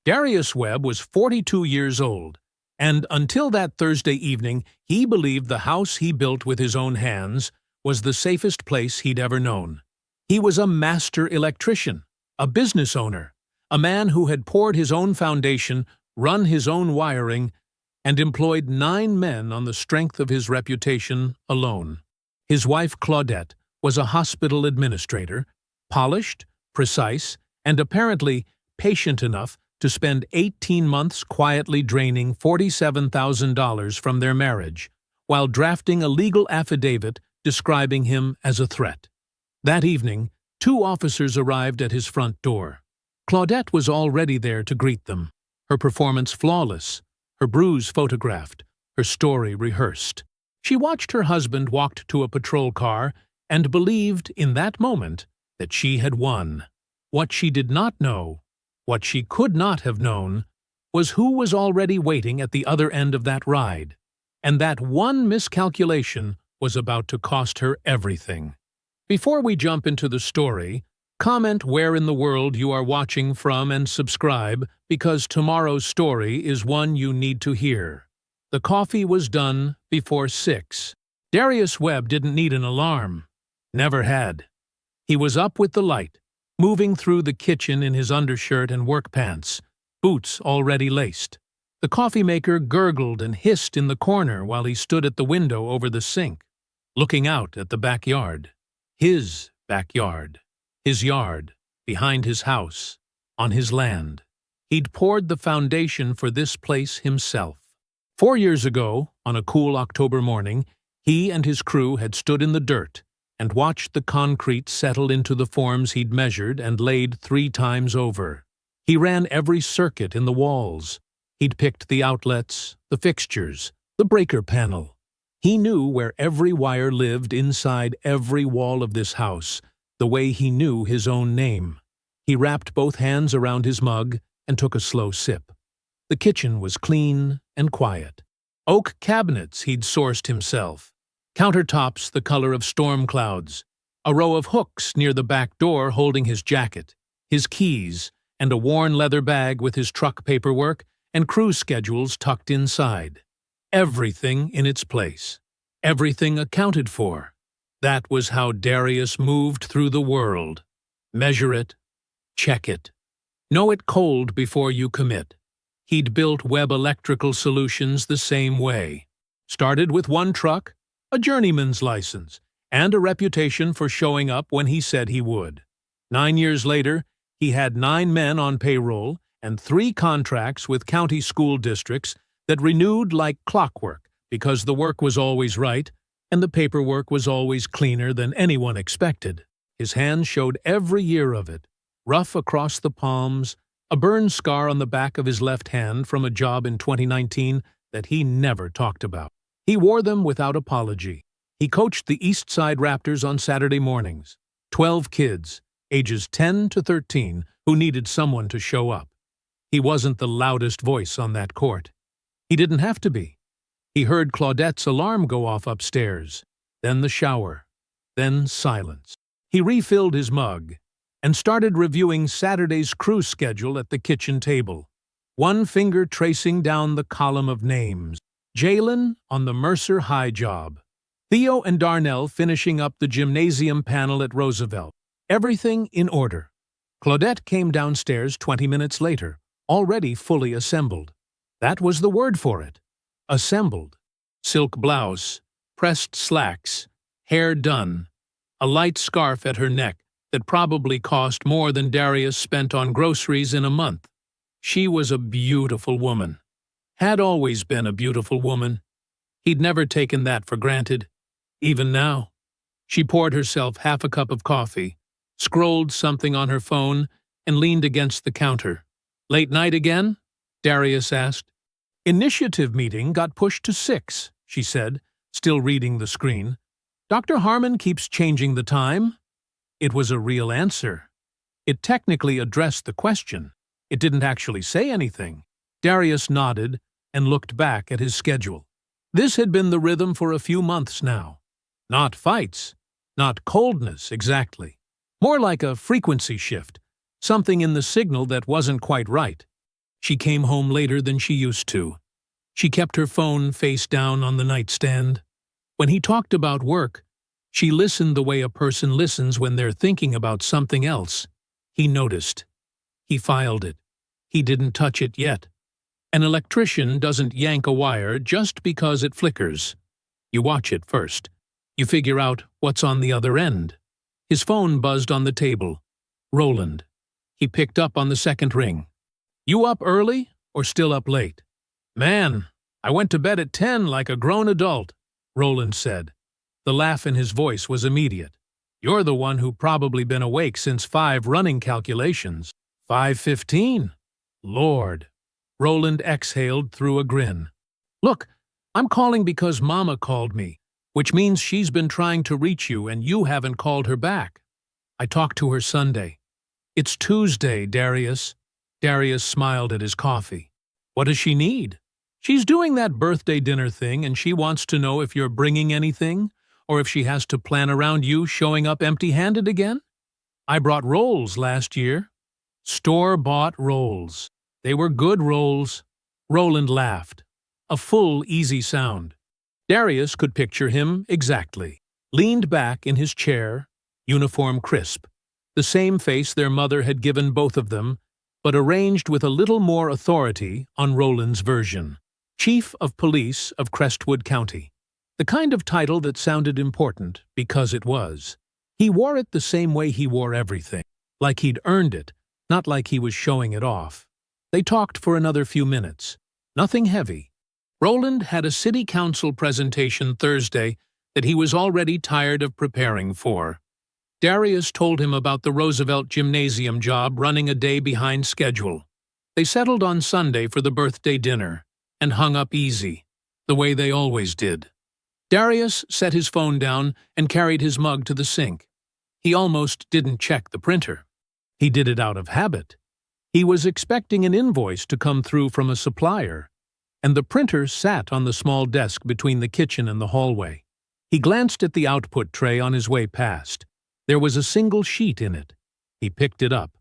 Darius Webb was 42 years old, and until that Thursday evening, he believed the house he built with his own hands was the safest place he'd ever known. He was a master electrician, a business owner, a man who had poured his own foundation, run his own wiring, and employed 9 men on the strength of his reputation alone. His wife Claudette was a hospital administrator, polished, precise, and apparently patient enough to spend 18 months quietly draining $47,000 from their marriage, while drafting a legal affidavit describing him as a threat. That evening, 2 officers arrived at his front door. Claudette was already there to greet them, her performance flawless, her bruise photographed, her story rehearsed. She watched her husband walk to a patrol car and believed in that moment that she had won. What she did not know, what she could not have known, was who was already waiting at the other end of that ride, and that one miscalculation was about to cost her everything. Before we jump into the story, comment where in the world you are watching from and subscribe, because tomorrow's story is one you need to hear. The coffee was done before 6. Darius Webb didn't need an alarm. Never had. He was up with the light, moving through the kitchen in his undershirt and work pants, boots already laced. The coffee maker gurgled and hissed in the corner while he stood at the window over the sink, looking out at the backyard. His backyard. His yard, behind his house, on his land. He'd poured the foundation for this place himself. 4 years ago, on a cool October morning, he and his crew had stood in the dirt and watched the concrete settle into the forms he'd measured and laid 3 times over. He ran every circuit in the walls. He'd picked the outlets, the fixtures, the breaker panel. He knew where every wire lived inside every wall of this house, the way he knew his own name. He wrapped both hands around his mug and took a slow sip. The kitchen was clean and quiet. Oak cabinets he'd sourced himself. Countertops the color of storm clouds. A row of hooks near the back door holding his jacket, his keys, and a worn leather bag with his truck paperwork and crew schedules tucked inside. Everything in its place. Everything accounted for. That was how Darius moved through the world. Measure it. Check it. Know it cold before you commit. He'd built Webb Electrical Solutions the same way. Started with 1 truck, a journeyman's license, and a reputation for showing up when he said he would. 9 years later, he had 9 men on payroll and 3 contracts with county school districts that renewed like clockwork because the work was always right and the paperwork was always cleaner than anyone expected. His hands showed every year of it, rough across the palms, a burn scar on the back of his left hand from a job in 2019 that he never talked about. He wore them without apology. He coached the East Side Raptors on Saturday mornings. 12 kids, ages 10 to 13, who needed someone to show up. He wasn't the loudest voice on that court. He didn't have to be. He heard Claudette's alarm go off upstairs, then the shower, then silence. He refilled his mug and started reviewing Saturday's crew schedule at the kitchen table, one finger tracing down the column of names. Jalen on the Mercer High job. Theo and Darnell finishing up the gymnasium panel at Roosevelt. Everything in order. Claudette came downstairs 20 minutes later, already fully assembled. That was the word for it. Assembled. Silk blouse, pressed slacks, hair done, a light scarf at her neck that probably cost more than Darius spent on groceries in a month. She was a beautiful woman. Had always been a beautiful woman. He'd never taken that for granted. Even now. She poured herself half a cup of coffee, scrolled something on her phone, and leaned against the counter. "Late night again?" Darius asked. "Initiative meeting got pushed to 6, she said, still reading the screen. "Dr. Harmon keeps changing the time." It was a real answer. It technically addressed the question. It didn't actually say anything. Darius nodded and looked back at his schedule. This had been the rhythm for a few months now. Not fights, not coldness exactly. More like a frequency shift, something in the signal that wasn't quite right. She came home later than she used to. She kept her phone face down on the nightstand. When he talked about work, she listened the way a person listens when they're thinking about something else. He noticed. He filed it. He didn't touch it yet. An electrician doesn't yank a wire just because it flickers. You watch it first. You figure out what's on the other end. His phone buzzed on the table. Roland. He picked up on the second ring. "You up early or still up late?" "Man, I went to bed at 10 like a grown adult," Roland said. The laugh in his voice was immediate. "You're the one who probably been awake since 5 running calculations." 5:15. Lord. Roland exhaled through a grin. "Look, I'm calling because Mama called me, which means she's been trying to reach you and you haven't called her back. I talked to her Sunday." "It's Tuesday, Darius." Darius smiled at his coffee. "What does she need?" "She's doing that birthday dinner thing and she wants to know if you're bringing anything, or if she has to plan around you showing up empty-handed again." "I brought rolls last year." "Store-bought rolls. They were good rolls." Roland laughed. A full, easy sound. Darius could picture him exactly. Leaned back in his chair, uniform crisp. The same face their mother had given both of them, but arranged with a little more authority on Roland's version. Chief of Police of Crestwood County. The kind of title that sounded important because it was. He wore it the same way he wore everything, like he'd earned it, not like he was showing it off. They talked for another few minutes. Nothing heavy. Roland had a city council presentation Thursday that he was already tired of preparing for. Darius told him about the Roosevelt Gymnasium job running a day behind schedule. They settled on Sunday for the birthday dinner, and hung up easy, the way they always did. Darius set his phone down and carried his mug to the sink. He almost didn't check the printer. He did it out of habit. He was expecting an invoice to come through from a supplier, and the printer sat on the small desk between the kitchen and the hallway. He glanced at the output tray on his way past. There was a single sheet in it. He picked it up.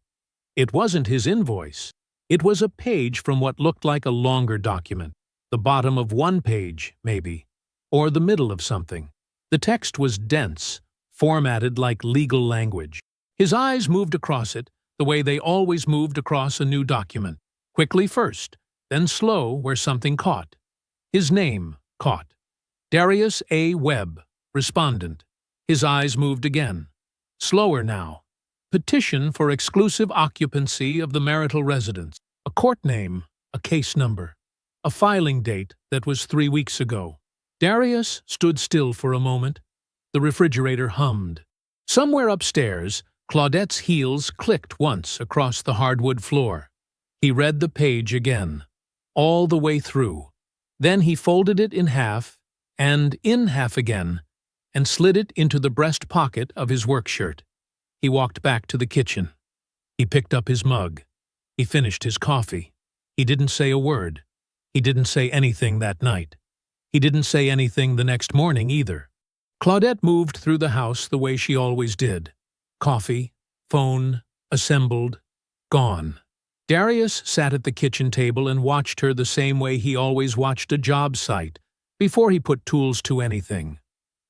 It wasn't his invoice. It was a page from what looked like a longer document, the bottom of one page, maybe, or the middle of something. The text was dense, formatted like legal language. His eyes moved across it, the way they always moved across a new document. Quickly first, then slow where something caught. His name caught. Darius A. Webb, respondent. His eyes moved again. Slower now. Petition for exclusive occupancy of the marital residence. A court name, a case number. A filing date that was 3 weeks ago. Darius stood still for a moment. The refrigerator hummed. Somewhere upstairs, Claudette's heels clicked once across the hardwood floor. He read the page again, all the way through. Then he folded it in half, and in half again, and slid it into the breast pocket of his work shirt. He walked back to the kitchen. He picked up his mug. He finished his coffee. He didn't say a word. He didn't say anything that night. He didn't say anything the next morning either. Claudette moved through the house the way she always did. Coffee, phone, assembled, gone. Darius sat at the kitchen table and watched her the same way he always watched a job site, before he put tools to anything.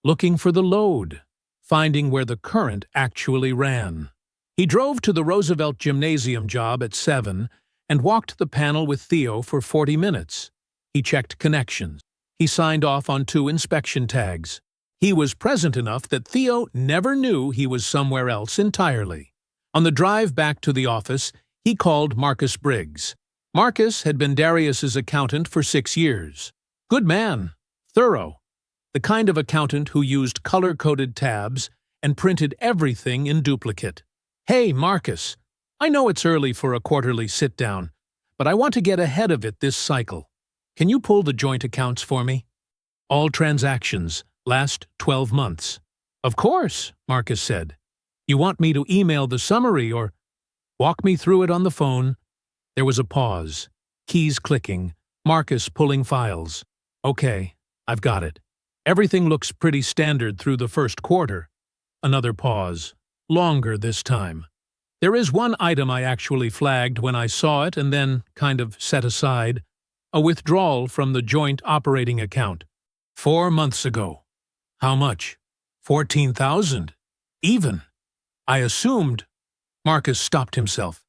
Looking for the load, finding where the current actually ran. He drove to the Roosevelt Gymnasium job at 7 and walked the panel with Theo for 40 minutes. He checked connections. He signed off on 2 inspection tags. He was present enough that Theo never knew he was somewhere else entirely. On the drive back to the office, he called Marcus Briggs. Marcus had been Darius's accountant for 6 years. Good man, thorough, the kind of accountant who used color-coded tabs and printed everything in duplicate. "Hey, Marcus, I know it's early for a quarterly sit-down, but I want to get ahead of it this cycle. Can you pull the joint accounts for me? All transactions, last 12 months. "Of course," Marcus said. "You want me to email the summary or walk me through it on the phone?" There was a pause. Keys clicking. Marcus pulling files. "Okay, I've got it. Everything looks pretty standard through the first quarter." Another pause. Longer this time. There is one item I actually flagged when I saw it and then kind of set aside. A withdrawal from the joint operating account. 4 months ago. How much? 14,000. Even. I assumed. Marcus stopped himself.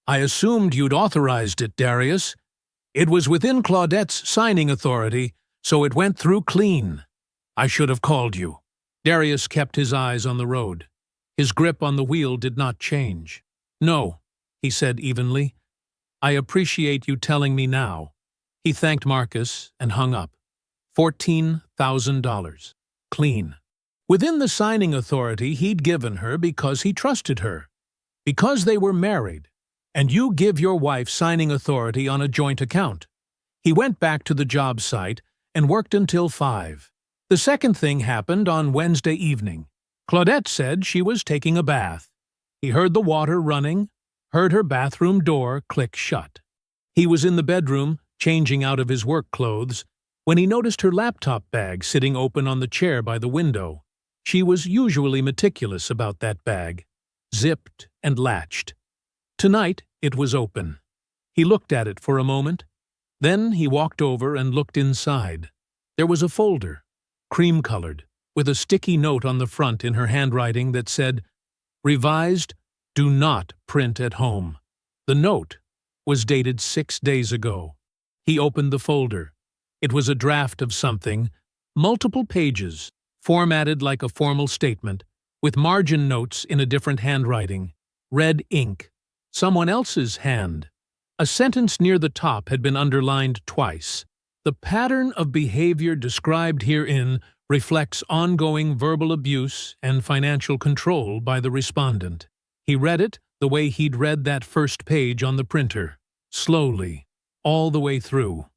I assumed you'd authorized it, Darius. It was within Claudette's signing authority, so it went through clean. I should have called you. Darius kept his eyes on the road. His grip on the wheel did not change. No, he said evenly. I appreciate you telling me now. He thanked Marcus and hung up. $14,000. Clean. Within the signing authority he'd given her because he trusted her. Because they were married. And you give your wife signing authority on a joint account. He went back to the job site and worked until 5. The second thing happened on Wednesday evening. Claudette said she was taking a bath. He heard the water running, heard her bathroom door click shut. He was in the bedroom, changing out of his work clothes, when he noticed her laptop bag sitting open on the chair by the window. She was usually meticulous about that bag, zipped and latched. Tonight it was open. He looked at it for a moment. Then he walked over and looked inside. There was a folder, cream-colored, with a sticky note on the front in her handwriting that said, "Revised, do not print at home." The note was dated 6 days ago. He opened the folder. It was a draft of something, multiple pages, formatted like a formal statement, with margin notes in a different handwriting, red ink, someone else's hand. A sentence near the top had been underlined twice. The pattern of behavior described herein reflects ongoing verbal abuse and financial control by the respondent. He read it the way he'd read that first page on the printer, slowly, all the way through.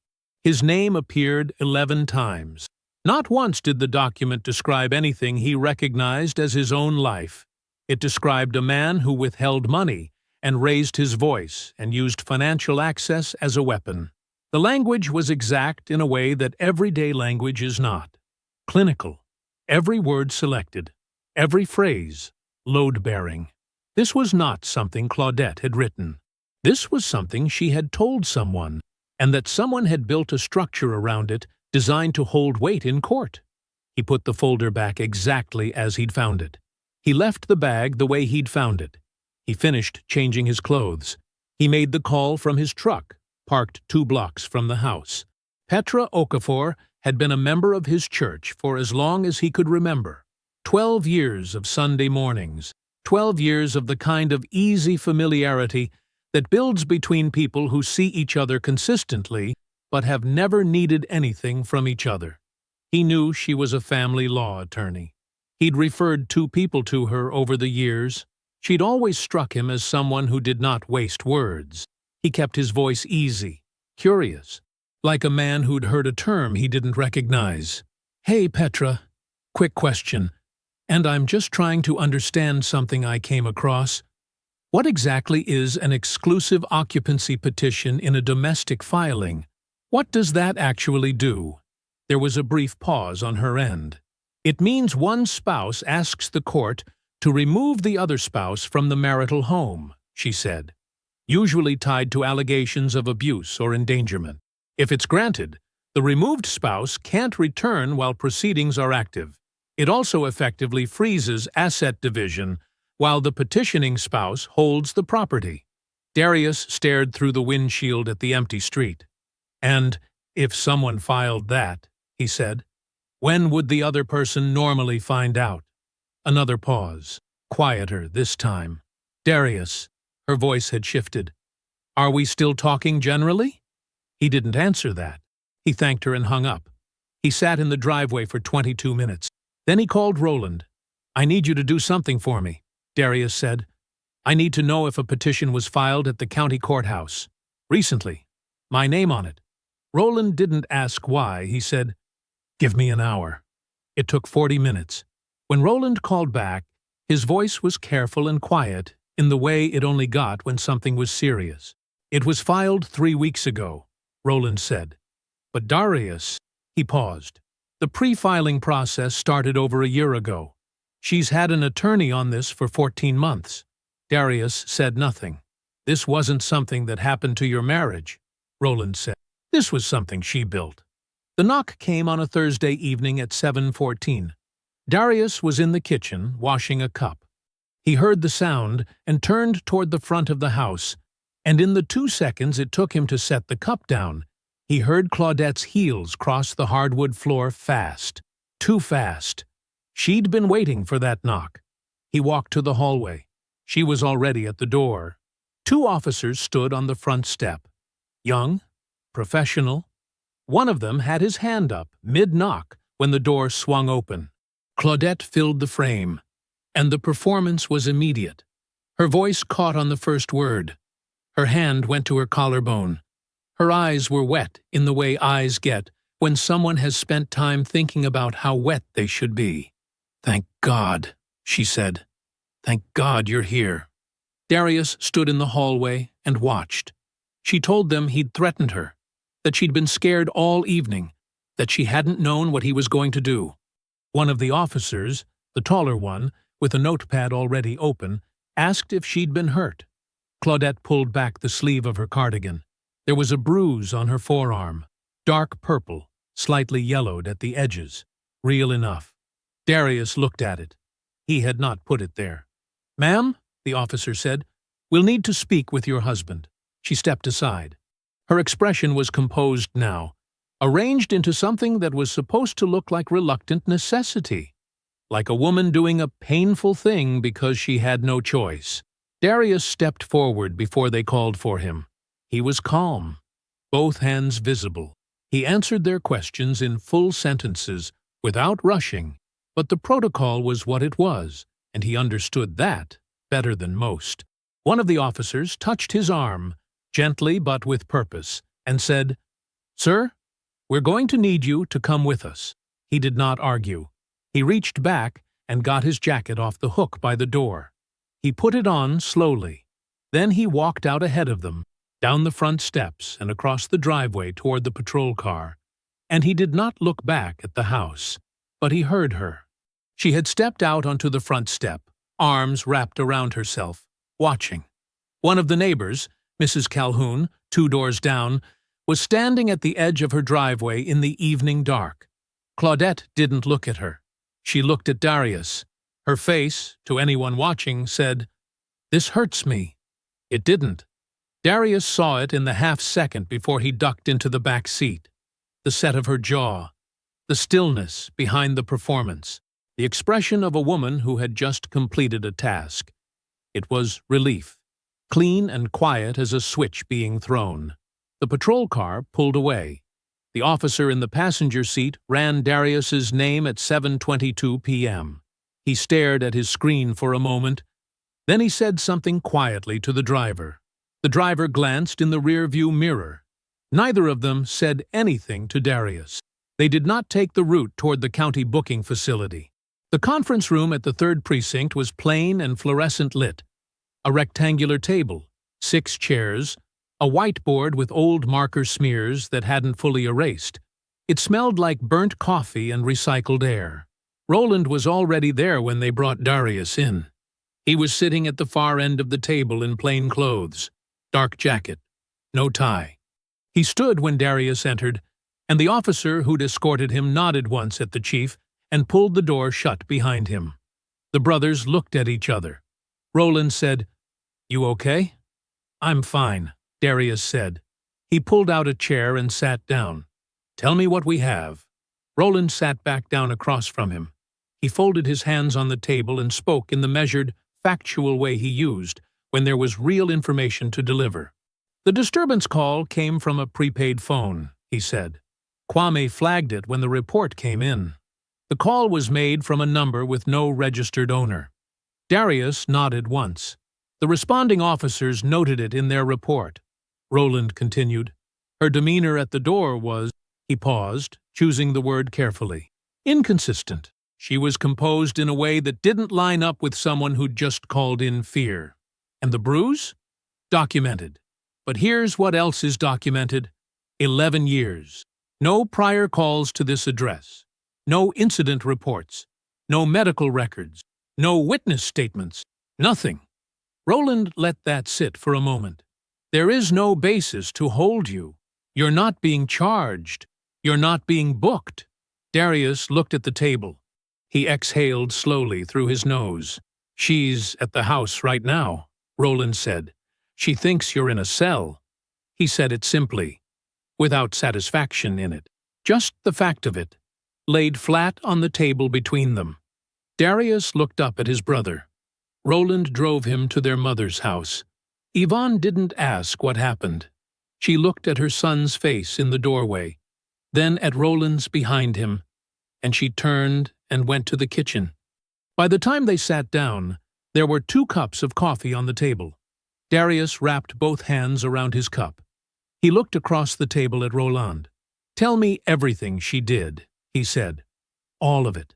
His name appeared 11 times. Not once did the document describe anything he recognized as his own life. It described a man who withheld money and raised his voice and used financial access as a weapon. The language was exact in a way that everyday language is not. Clinical. Every word selected. Every phrase load-bearing. This was not something Claudette had written. This was something she had told someone, and that someone had built a structure around it designed to hold weight in court. He put the folder back exactly as he'd found it. He left the bag the way he'd found it. He finished changing his clothes. He made the call from his truck, parked 2 blocks from the house. Petra Okafor had been a member of his church for as long as he could remember. 12 years of Sunday mornings. 12 years of the kind of easy familiarity that builds between people who see each other consistently but have never needed anything from each other. He knew she was a family law attorney. He'd referred 2 people to her over the years. She'd always struck him as someone who did not waste words. He kept his voice easy, curious, like a man who'd heard a term he didn't recognize. "Hey, Petra, quick question, and I'm just trying to understand something I came across. What exactly is an exclusive occupancy petition in a domestic filing? What does that actually do?" There was a brief pause on her end. "It means one spouse asks the court to remove the other spouse from the marital home," she said, "usually tied to allegations of abuse or endangerment. If it's granted, the removed spouse can't return while proceedings are active. It also effectively freezes asset division while the petitioning spouse holds the property." Darius stared through the windshield at the empty street. "And if someone filed that," he said, "when would the other person normally find out?" Another pause, quieter this time. "Darius," her voice had shifted, "are we still talking generally?" He didn't answer that. He thanked her and hung up. He sat in the driveway for 22 minutes. Then he called Roland. "I need you to do something for me," Darius said. "I need to know if a petition was filed at the county courthouse. Recently. My name on it." Roland didn't ask why. He said, "Give me an hour." It took 40 minutes. When Roland called back, his voice was careful and quiet in the way it only got when something was serious. "It was filed 3 weeks ago," Roland said. "But Darius," he paused. "The pre-filing process started over a year ago. She's had an attorney on this for 14 months. Darius said nothing. "This wasn't something that happened to your marriage," Roland said. "This was something she built." The knock came on a Thursday evening at 7:14. Darius was in the kitchen, washing a cup. He heard the sound and turned toward the front of the house, and in the 2 seconds it took him to set the cup down, he heard Claudette's heels cross the hardwood floor fast. Too fast. She'd been waiting for that knock. He walked to the hallway. She was already at the door. 2 officers stood on the front step. Young, professional. One of them had his hand up, mid-knock, when the door swung open. Claudette filled the frame, and the performance was immediate. Her voice caught on the first word. Her hand went to her collarbone. Her eyes were wet in the way eyes get when someone has spent time thinking about how wet they should be. "Thank God," she said. "Thank God you're here." Darius stood in the hallway and watched. She told them he'd threatened her, that she'd been scared all evening, that she hadn't known what he was going to do. One of the officers, the taller one, with a notepad already open, asked if she'd been hurt. Claudette pulled back the sleeve of her cardigan. There was a bruise on her forearm, dark purple, slightly yellowed at the edges. Real enough. Darius looked at it. He had not put it there. "Ma'am," the officer said, "we'll need to speak with your husband." She stepped aside. Her expression was composed now, arranged into something that was supposed to look like reluctant necessity, like a woman doing a painful thing because she had no choice. Darius stepped forward before they called for him. He was calm, both hands visible. He answered their questions in full sentences, without rushing, but the protocol was what it was, and he understood that better than most. One of the officers touched his arm, gently but with purpose, and said, "Sir, we're going to need you to come with us." He did not argue. He reached back and got his jacket off the hook by the door. He put it on slowly. Then he walked out ahead of them, down the front steps and across the driveway toward the patrol car. And he did not look back at the house, but he heard her. She had stepped out onto the front step, arms wrapped around herself, watching. One of the neighbors, Mrs. Calhoun, 2 doors down, was standing at the edge of her driveway in the evening dark. Claudette didn't look at her. She looked at Darius. Her face, to anyone watching, said, "This hurts me." It didn't. Darius saw it in the half-second before he ducked into the back seat. The set of her jaw, the stillness behind the performance, the expression of a woman who had just completed a task. It was relief, clean and quiet as a switch being thrown. The patrol car pulled away. The officer in the passenger seat ran Darius's name at 7:22 p.m. He stared at his screen for a moment. Then he said something quietly to the driver. The driver glanced in the rearview mirror. Neither of them said anything to Darius. They did not take the route toward the county booking facility. The conference room at the 3rd Precinct was plain and fluorescent lit. A rectangular table, 6 chairs, a whiteboard with old marker smears that hadn't fully erased. It smelled like burnt coffee and recycled air. Roland was already there when they brought Darius in. He was sitting at the far end of the table in plain clothes, dark jacket, no tie. He stood when Darius entered, and the officer who'd escorted him nodded once at the chief and pulled the door shut behind him. The brothers looked at each other. Roland said, "You okay?" "I'm fine," Darius said. He pulled out a chair and sat down. "Tell me what we have." Roland sat back down across from him. He folded his hands on the table and spoke in the measured, factual way he used when there was real information to deliver. "The disturbance call came from a prepaid phone," he said. "Kwame flagged it when the report came in. The call was made from a number with no registered owner." Darius nodded once. The responding officers noted it in their report. Roland continued. "Her demeanor at the door was—" He paused, choosing the word carefully. "Inconsistent. She was composed in a way that didn't line up with someone who'd just called in fear. And the bruise? Documented. But here's what else is documented. 11 years. No prior calls to this address. No incident reports. No medical records. No witness statements. Nothing. Roland let that sit for a moment. There is no basis to hold you. You're not being charged. You're not being booked. Darius looked at the table. He exhaled slowly through his nose. She's at the house right now, Roland said. She thinks you're in a cell. He said it simply, without satisfaction in it. Just the fact of it, laid flat on the table between them. Darius looked up at his brother. Roland drove him to their mother's house. Yvonne didn't ask what happened. She looked at her son's face in the doorway, then at Roland's behind him, and she turned and went to the kitchen. By the time they sat down, there were 2 cups of coffee on the table. Darius wrapped both hands around his cup. He looked across the table at Roland. "Tell me everything she did," he said. "All of it."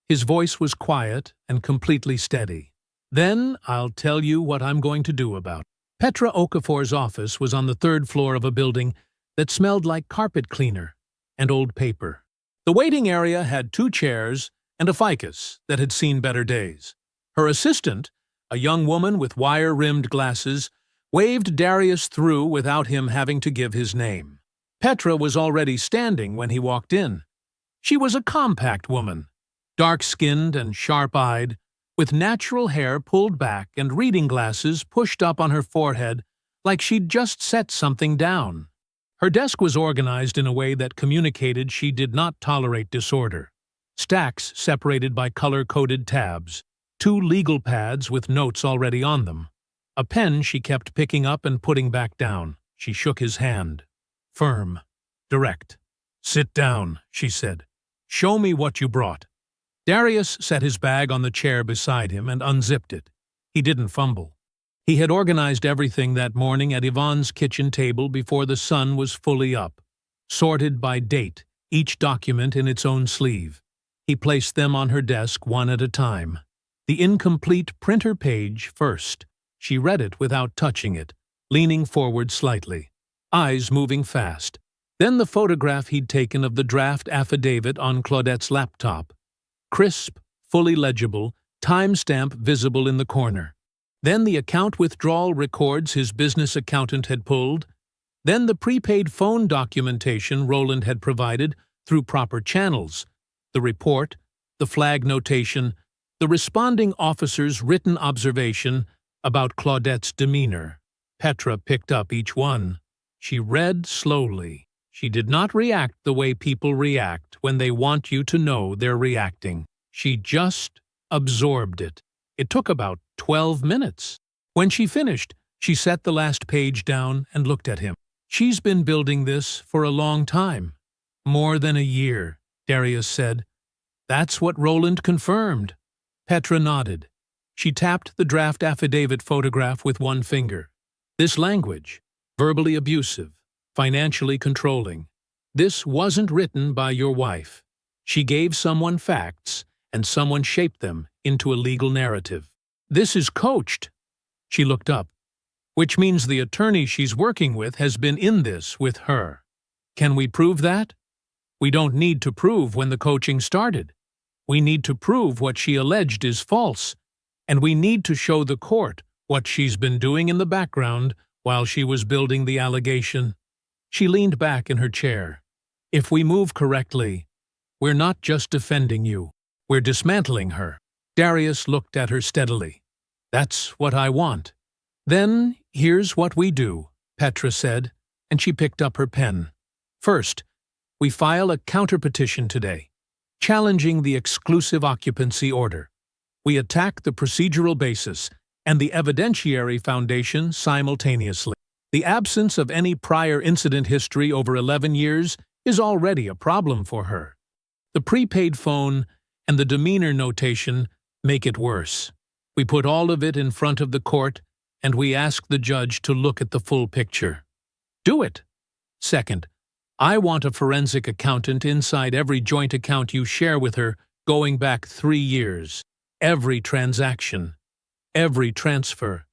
His voice was quiet and completely steady. "Then I'll tell you what I'm going to do about it." Petra Okafor's office was on the 3rd floor of a building that smelled like carpet cleaner and old paper. The waiting area had 2 chairs and a ficus that had seen better days. Her assistant, a young woman with wire-rimmed glasses, waved Darius through without him having to give his name. Petra was already standing when he walked in. She was a compact woman, dark-skinned and sharp-eyed, with natural hair pulled back and reading glasses pushed up on her forehead like she'd just set something down. Her desk was organized in a way that communicated she did not tolerate disorder. Stacks separated by color-coded tabs, 2 legal pads with notes already on them. A pen she kept picking up and putting back down. She shook his hand. Firm. Direct. "Sit down," she said. "Show me what you brought." Darius set his bag on the chair beside him and unzipped it. He didn't fumble. He had organized everything that morning at Yvonne's kitchen table before the sun was fully up, sorted by date, each document in its own sleeve. He placed them on her desk one at a time. The incomplete printer page first. She read it without touching it, leaning forward slightly, eyes moving fast. Then the photograph he'd taken of the draft affidavit on Claudette's laptop. Crisp, fully legible, timestamp visible in the corner. Then the account withdrawal records his business accountant had pulled. Then the prepaid phone documentation Roland had provided through proper channels. The report, the flag notation, the responding officer's written observation about Claudette's demeanor. Petra picked up each one. She read slowly. She did not react the way people react when they want you to know they're reacting. She just absorbed it. It took about 12 minutes. When she finished, she set the last page down and looked at him. "She's been building this for a long time. More than a year," Darius said. "That's what Roland confirmed." Petra nodded. She tapped the draft affidavit photograph with one finger. "This language, verbally abusive, financially controlling. This wasn't written by your wife. She gave someone facts, and someone shaped them into a legal narrative. This is coached." She looked up. "Which means the attorney she's working with has been in this with her. Can we prove that? We don't need to prove when the coaching started. We need to prove what she alleged is false, and we need to show the court what she's been doing in the background while she was building the allegation." She leaned back in her chair. "If we move correctly, we're not just defending you. We're dismantling her." Darius looked at her steadily. "That's what I want." "Then here's what we do," Petra said, and she picked up her pen. "First, we file a counterpetition today, challenging the exclusive occupancy order. We attack the procedural basis and the evidentiary foundation simultaneously. The absence of any prior incident history over 11 years is already a problem for her. The prepaid phone and the demeanor notation make it worse. We put all of it in front of the court, and we ask the judge to look at the full picture. Do it. Second, I want a forensic accountant inside every joint account you share with her going back 3 years. Every transaction, every transfer,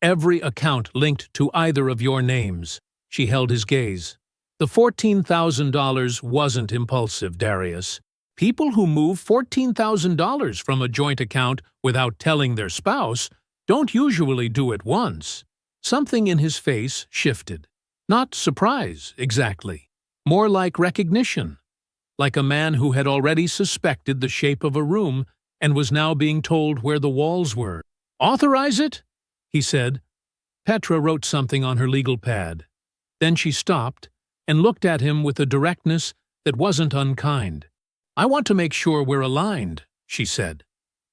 every account linked to either of your names." She held his gaze. "The $14,000 wasn't impulsive, Darius. People who move $14,000 from a joint account without telling their spouse don't usually do it once." Something in his face shifted. Not surprise, exactly. More like recognition. Like a man who had already suspected the shape of a room and was now being told where the walls were. "Authorize it?" he said. Petra wrote something on her legal pad. Then she stopped and looked at him with a directness that wasn't unkind. "I want to make sure we're aligned," she said.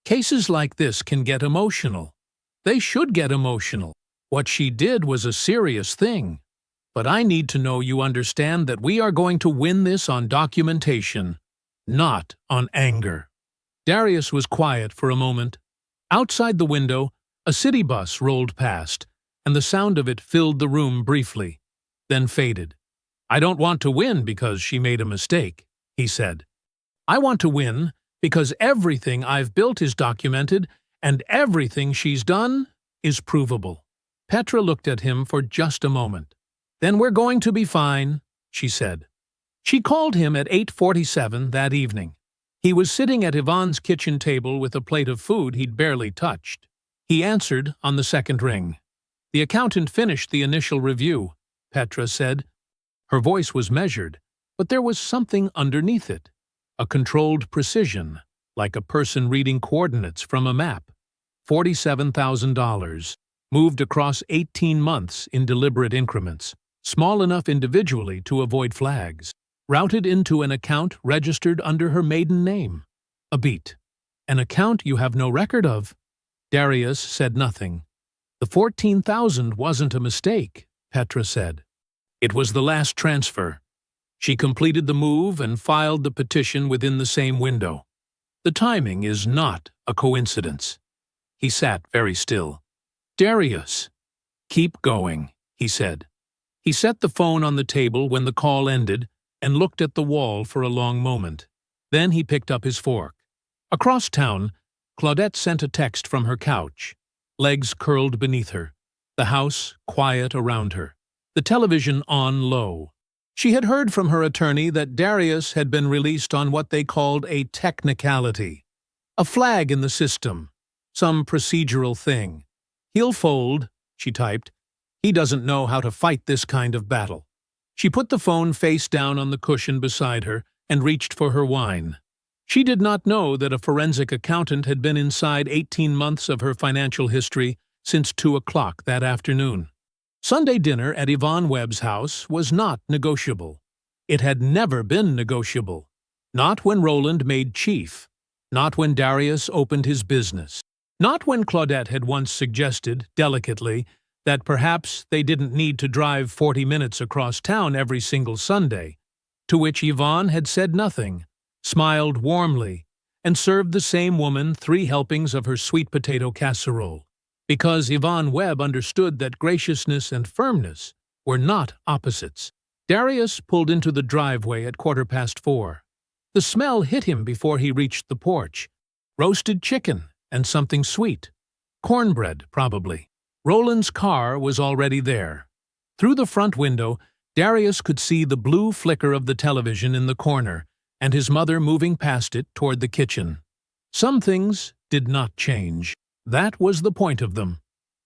"Cases like this can get emotional. They should get emotional. What she did was a serious thing. But I need to know you understand that we are going to win this on documentation, not on anger." Darius was quiet for a moment. Outside the window, a city bus rolled past, and the sound of it filled the room briefly, then faded. "I don't want to win because she made a mistake," he said. "I want to win because everything I've built is documented, and everything she's done is provable." Petra looked at him for just a moment. "Then we're going to be fine," she said. She called him at 8:47 that evening. He was sitting at Yvonne's kitchen table with a plate of food he'd barely touched. He answered on the second ring. "The accountant finished the initial review," Petra said. Her voice was measured, but there was something underneath it. A controlled precision, like a person reading coordinates from a map. $47,000, moved across 18 months in deliberate increments, small enough individually to avoid flags, routed into an account registered under her maiden name. A beat. "An account you have no record of?" Darius said nothing. "The 14,000 wasn't a mistake," Petra said. "It was the last transfer." She completed the move and filed the petition within the same window. "The timing is not a coincidence." He sat very still. "Darius." "Keep going," he said. He set the phone on the table when the call ended and looked at the wall for a long moment. Then he picked up his fork. Across town, Claudette sent a text from her couch, legs curled beneath her, the house quiet around her, the television on low. She had heard from her attorney that Darius had been released on what they called a technicality, a flag in the system, some procedural thing. "He'll fold," she typed. "He doesn't know how to fight this kind of battle." She put the phone face down on the cushion beside her and reached for her wine. She did not know that a forensic accountant had been inside 18 months of her financial history since 2 o'clock that afternoon. Sunday dinner at Yvonne Webb's house was not negotiable. It had never been negotiable. Not when Roland made chief. Not when Darius opened his business. Not when Claudette had once suggested, delicately, that perhaps they didn't need to drive 40 minutes across town every single Sunday, to which Yvonne had said nothing, smiled warmly, and served the same woman 3 helpings of her sweet potato casserole, because Yvonne Webb understood that graciousness and firmness were not opposites. Darius pulled into the driveway at 4:15. The smell hit him before he reached the porch. Roasted chicken and something sweet. Cornbread, probably. Roland's car was already there. Through the front window, Darius could see the blue flicker of the television in the corner and his mother moving past it toward the kitchen. Some things did not change. That was the point of them.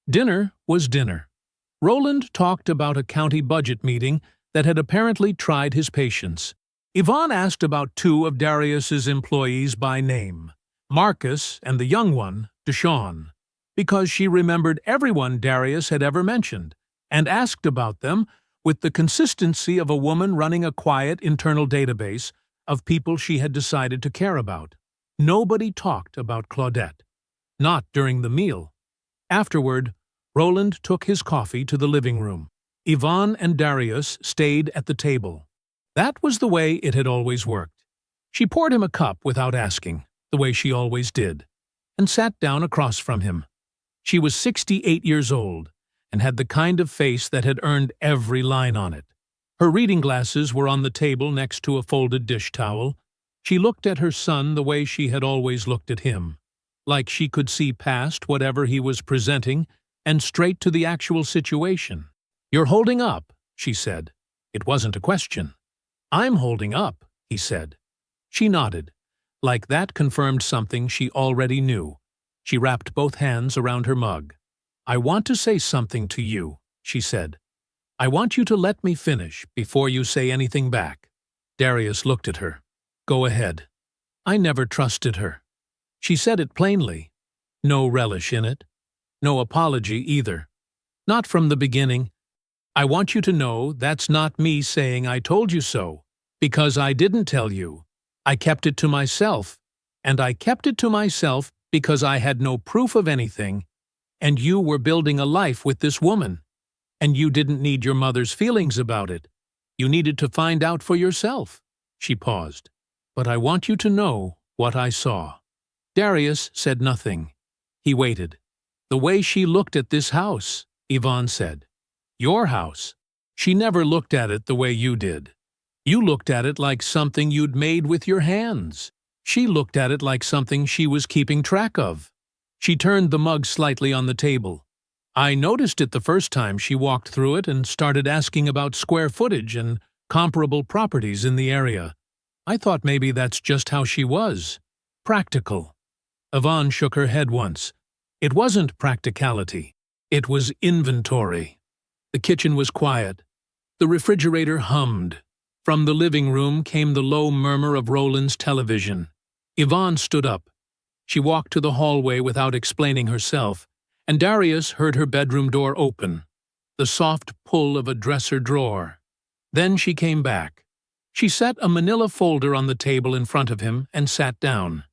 Dinner was dinner. Roland talked about a county budget meeting that had apparently tried his patience. Yvonne asked about 2 of Darius's employees by name, Marcus and the young one, Deshawn, because she remembered everyone Darius had ever mentioned, and asked about them with the consistency of a woman running a quiet internal database of people she had decided to care about. Nobody talked about Claudette. Not during the meal. Afterward, Roland took his coffee to the living room. Yvonne and Darius stayed at the table. That was the way it had always worked. She poured him a cup without asking, the way she always did, and sat down across from him. She was 68 years old, and had the kind of face that had earned every line on it. Her reading glasses were on the table next to a folded dish towel. She looked at her son the way she had always looked at him, like she could see past whatever he was presenting and straight to the actual situation. "You're holding up," she said. It wasn't a question. "I'm holding up," he said. She nodded. Like that confirmed something she already knew. She wrapped both hands around her mug. "I want to say something to you," she said. "I want you to let me finish before you say anything back." Darius looked at her. "Go ahead." I never trusted her. She said it plainly. No relish in it. No apology either. Not from the beginning. "I want you to know that's not me saying I told you so, because I didn't tell you. I kept it to myself, and I kept it to myself because I had no proof of anything, and you were building a life with this woman, and you didn't need your mother's feelings about it. You needed to find out for yourself." She paused. "But I want you to know what I saw." Darius said nothing. He waited. "The way she looked at this house," Yvonne said. "Your house. She never looked at it the way you did. You looked at it like something you'd made with your hands. She looked at it like something she was keeping track of." She turned the mug slightly on the table. "I noticed it the first time she walked through it and started asking about square footage and comparable properties in the area. I thought maybe that's just how she was. Practical." Yvonne shook her head once. It wasn't practicality. It was inventory. The kitchen was quiet. The refrigerator hummed. From the living room came the low murmur of Roland's television. Yvonne stood up. She walked to the hallway without explaining herself, and Darius heard her bedroom door open, the soft pull of a dresser drawer. Then she came back. She set a manila folder on the table in front of him and sat down.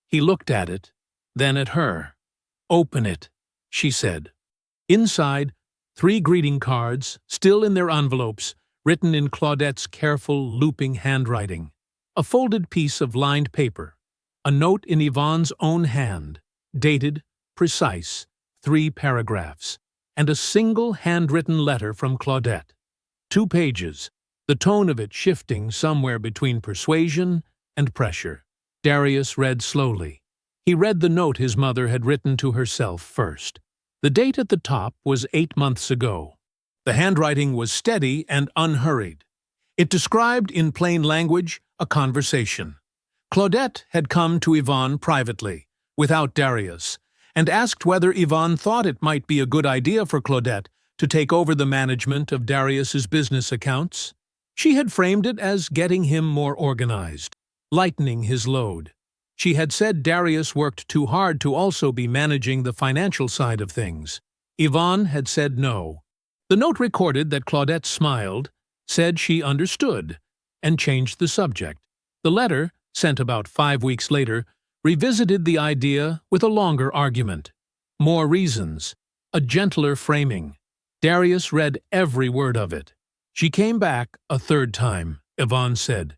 He looked at it, then at her. "Open it," she said. Inside, 3 greeting cards, still in their envelopes, written in Claudette's careful, looping handwriting. A folded piece of lined paper. A note in Yvonne's own hand, dated, precise, 3 paragraphs, and a single handwritten letter from Claudette. 2 pages, the tone of it shifting somewhere between persuasion and pressure. Darius read slowly. He read the note his mother had written to herself first. The date at the top was 8 months ago. The handwriting was steady and unhurried. It described in plain language a conversation. Claudette had come to Yvonne privately, without Darius, and asked whether Yvonne thought it might be a good idea for Claudette to take over the management of Darius's business accounts. She had framed it as getting him more organized, lightening his load. She had said Darius worked too hard to also be managing the financial side of things. Yvonne had said no. The note recorded that Claudette smiled, said she understood, and changed the subject. The letter, sent about 5 weeks later, revisited the idea with a longer argument. More reasons, a gentler framing. Darius read every word of it. She came back a 3rd time, Yvonne said.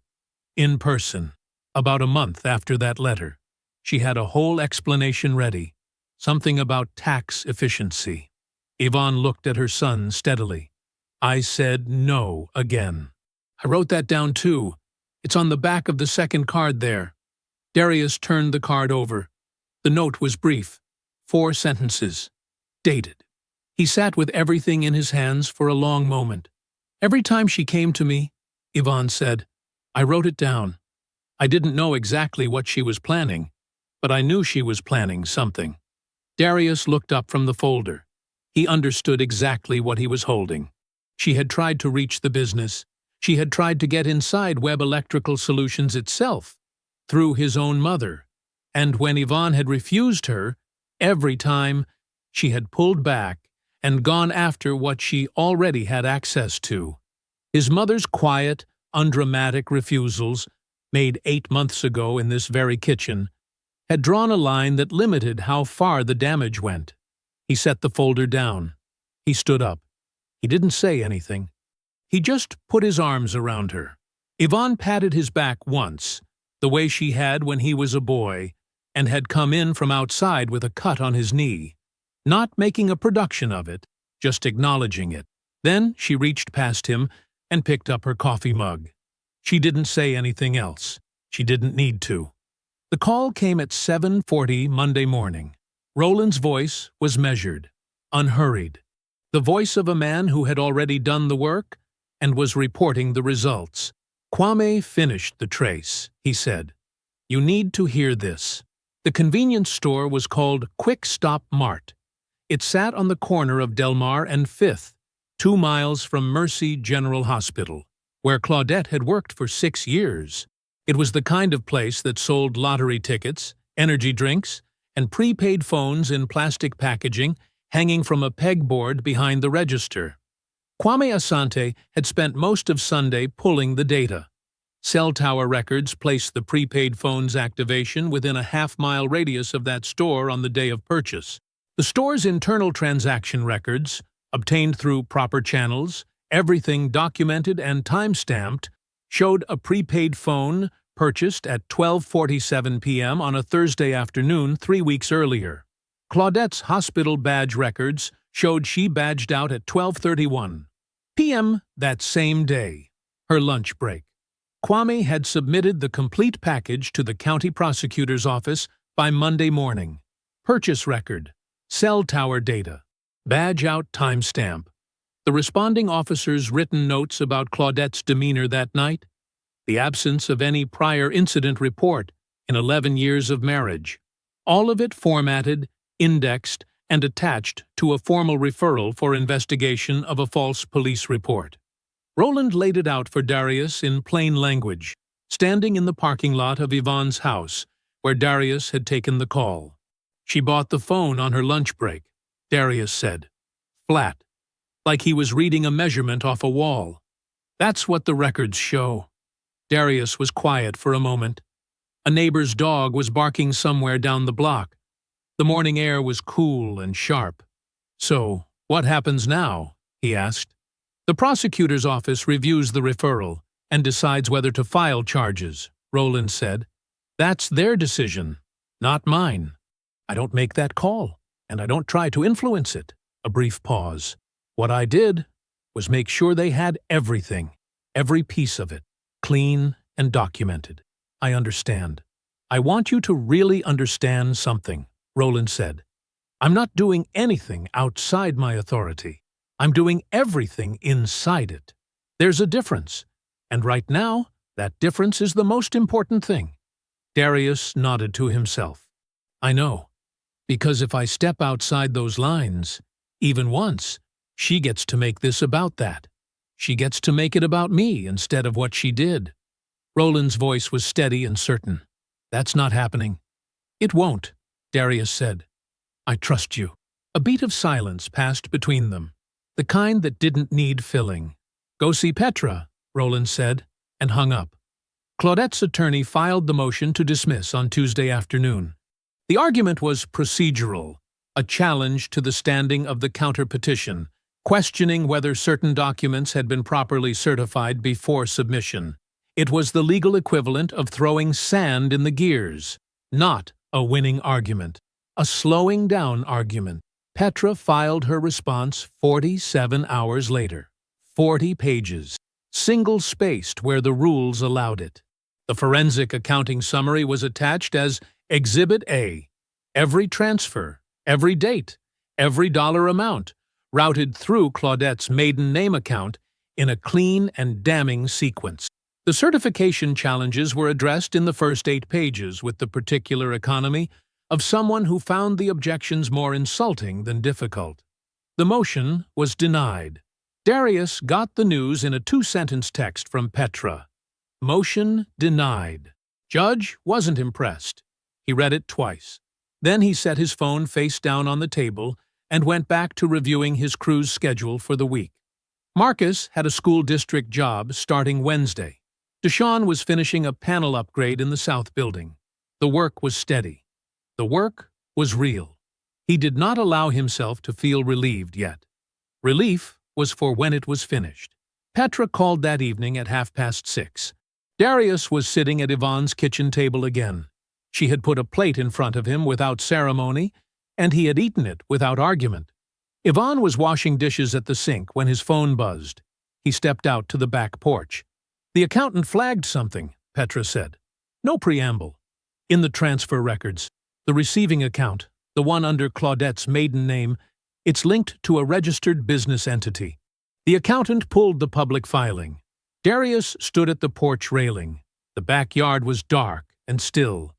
In person. About a month after that letter. She had a whole explanation ready. Something about tax efficiency. Yvonne looked at her son steadily. "I said no again. I wrote that down too. It's on the back of the 2nd card there." Darius turned the card over. The note was brief. 4 sentences. Dated. He sat with everything in his hands for a long moment. "Every time she came to me," Yvonne said, "I wrote it down. I didn't know exactly what she was planning, but I knew she was planning something." Darius looked up from the folder. He understood exactly what he was holding. She had tried to reach the business. She had tried to get inside Web Electrical Solutions itself, through his own mother. And when Yvonne had refused her, every time, she had pulled back and gone after what she already had access to. His mother's quiet, undramatic refusals, made 8 months ago in this very kitchen, had drawn a line that limited how far the damage went. He set the folder down. He stood up. He didn't say anything. He just put his arms around her. Yvonne patted his back once, the way she had when he was a boy, and had come in from outside with a cut on his knee, not making a production of it, just acknowledging it. Then she reached past him and picked up her coffee mug. She didn't say anything else. She didn't need to. The call came at 7:40 Monday morning. Roland's voice was measured, unhurried. The voice of a man who had already done the work and was reporting the results. "Kwame finished the trace," he said. "You need to hear this." The convenience store was called Quick Stop Mart. It sat on the corner of Del Mar and 5th, 2 miles from Mercy General Hospital, where Claudette had worked for 6 years. It was the kind of place that sold lottery tickets, energy drinks, and prepaid phones in plastic packaging hanging from a pegboard behind the register. Kwame Asante had spent most of Sunday pulling the data. Cell tower records placed the prepaid phone's activation within a half-mile radius of that store on the day of purchase. The store's internal transaction records, obtained through proper channels, everything documented and time-stamped, showed a prepaid phone purchased at 12:47 p.m. on a Thursday afternoon 3 weeks earlier. Claudette's hospital badge records showed she badged out at 12:31 p.m. that same day, her lunch break. Kwame had submitted the complete package to the county prosecutor's office by Monday morning. Purchase record, cell tower data, badge out timestamp. The responding officer's written notes about Claudette's demeanor that night, the absence of any prior incident report in 11 years of marriage, all of it formatted, indexed, and attached to a formal referral for investigation of a false police report. Roland laid it out for Darius in plain language, standing in the parking lot of Yvonne's house, where Darius had taken the call. She bought the phone on her lunch break, Darius said. Flat, like he was reading a measurement off a wall. That's what the records show. Darius was quiet for a moment. A neighbor's dog was barking somewhere down the block. The morning air was cool and sharp. So, what happens now? He asked. The prosecutor's office reviews the referral and decides whether to file charges, Roland said. That's their decision, not mine. I don't make that call, and I don't try to influence it. A brief pause. What I did was make sure they had everything, every piece of it, clean and documented. I understand. I want you to really understand something, Roland said. I'm not doing anything outside my authority. I'm doing everything inside it. There's a difference, and right now, that difference is the most important thing. Darius nodded to himself. I know, because if I step outside those lines, even once, she gets to make this about that. She gets to make it about me instead of what she did. Roland's voice was steady and certain. That's not happening. It won't, Darius said. I trust you. A beat of silence passed between them, the kind that didn't need filling. Go see Petra, Roland said, and hung up. Claudette's attorney filed the motion to dismiss on Tuesday afternoon. The argument was procedural, a challenge to the standing of the counter-petition, questioning whether certain documents had been properly certified before submission. It was the legal equivalent of throwing sand in the gears, not a winning argument, a slowing down argument. Petra filed her response 47 hours later. 40 pages, single-spaced where the rules allowed it. The forensic accounting summary was attached as Exhibit A. Every transfer, every date, every dollar amount, routed through Claudette's maiden name account in a clean and damning sequence. The certification challenges were addressed in the first 8 pages with the particular economy of someone who found the objections more insulting than difficult. The motion was denied. Darius got the news in a 2-sentence text from Petra. Motion denied. Judge wasn't impressed. He read it twice. Then he set his phone face down on the table and went back to reviewing his crew's schedule for the week. Marcus had a school district job starting Wednesday. Deshaun was finishing a panel upgrade in the south building. The work was steady. The work was real. He did not allow himself to feel relieved yet. Relief was for when it was finished. Petra called that evening at 6:30. Darius was sitting at Yvonne's kitchen table again. She had put a plate in front of him without ceremony, and he had eaten it without argument. Yvonne was washing dishes at the sink when his phone buzzed. He stepped out to the back porch. The accountant flagged something, Petra said. No preamble. In the transfer records, the receiving account, the one under Claudette's maiden name, it's linked to a registered business entity. The accountant pulled the public filing. Darius stood at the porch railing. The backyard was dark and still.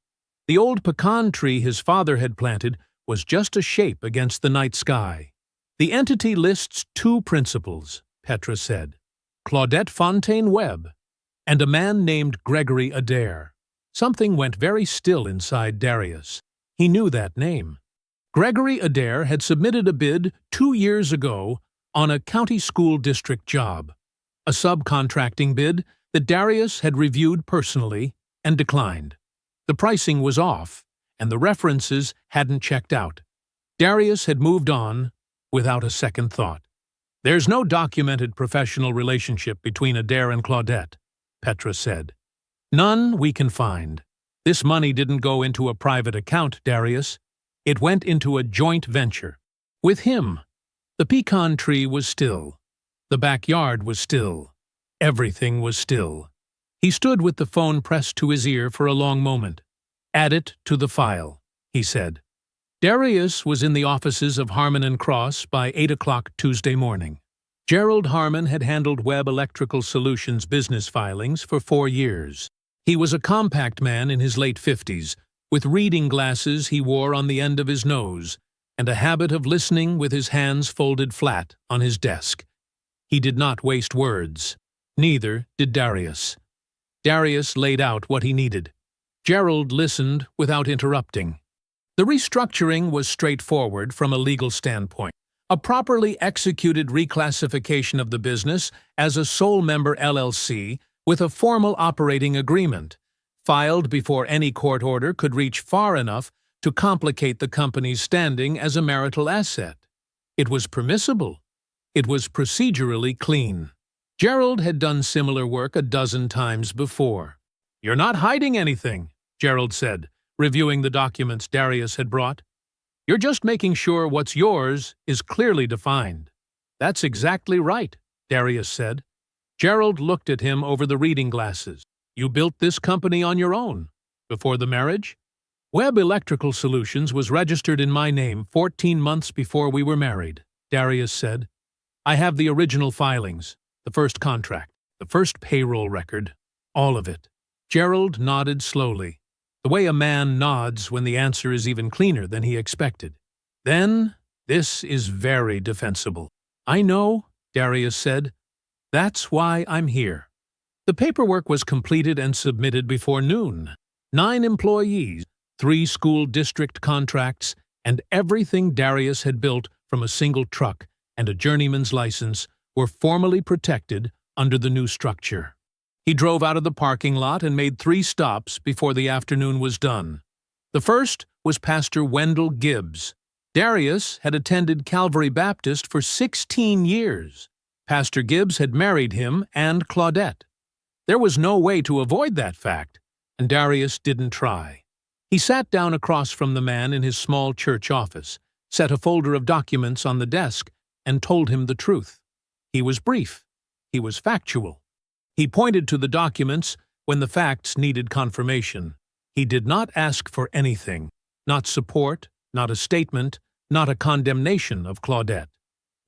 The old pecan tree his father had planted was just a shape against the night sky. The entity lists two principals, Petra said, Claudette Fontaine-Webb, and a man named Gregory Adair. Something went very still inside Darius. He knew that name. Gregory Adair had submitted a bid 2 years ago on a county school district job, a subcontracting bid that Darius had reviewed personally and declined. The pricing was off, and the references hadn't checked out. Darius had moved on without a second thought. "There's no documented professional relationship between Adair and Claudette," Petra said. "None we can find. This money didn't go into a private account, Darius. It went into a joint venture. With him. The pecan tree was still. The backyard was still. Everything was still." He stood with the phone pressed to his ear for a long moment. "Add it to the file," he said. Darius was in the offices of Harmon & Cross by 8 o'clock Tuesday morning. Gerald Harmon had handled Webb Electrical Solutions business filings for 4 years. He was a compact man in his late 50s, with reading glasses he wore on the end of his nose, and a habit of listening with his hands folded flat on his desk. He did not waste words. Neither did Darius. Darius laid out what he needed. Gerald listened without interrupting. The restructuring was straightforward from a legal standpoint. A properly executed reclassification of the business as a sole member LLC with a formal operating agreement, filed before any court order could reach far enough to complicate the company's standing as a marital asset. It was permissible. It was procedurally clean. Gerald had done similar work a dozen times before. "You're not hiding anything," Gerald said, reviewing the documents Darius had brought. "You're just making sure what's yours is clearly defined." "That's exactly right," Darius said. Gerald looked at him over the reading glasses. "You built this company on your own, before the marriage?" "Webb Electrical Solutions was registered in my name 14 months before we were married," Darius said. "I have the original filings, the first contract, the first payroll record, all of it." Gerald nodded slowly, the way a man nods when the answer is even cleaner than he expected. "Then, this is very defensible." "I know," Darius said. "That's why I'm here." The paperwork was completed and submitted before noon. 9 employees, 3 school district contracts, and everything Darius had built from a single truck and a journeyman's license were formally protected under the new structure. He drove out of the parking lot and made 3 stops before the afternoon was done. The first was Pastor Wendell Gibbs. Darius had attended Calvary Baptist for 16 years. Pastor Gibbs had married him and Claudette. There was no way to avoid that fact, and Darius didn't try. He sat down across from the man in his small church office, set a folder of documents on the desk, and told him the truth. He was brief. He was factual. He pointed to the documents when the facts needed confirmation. He did not ask for anything, not support, not a statement, not a condemnation of Claudette.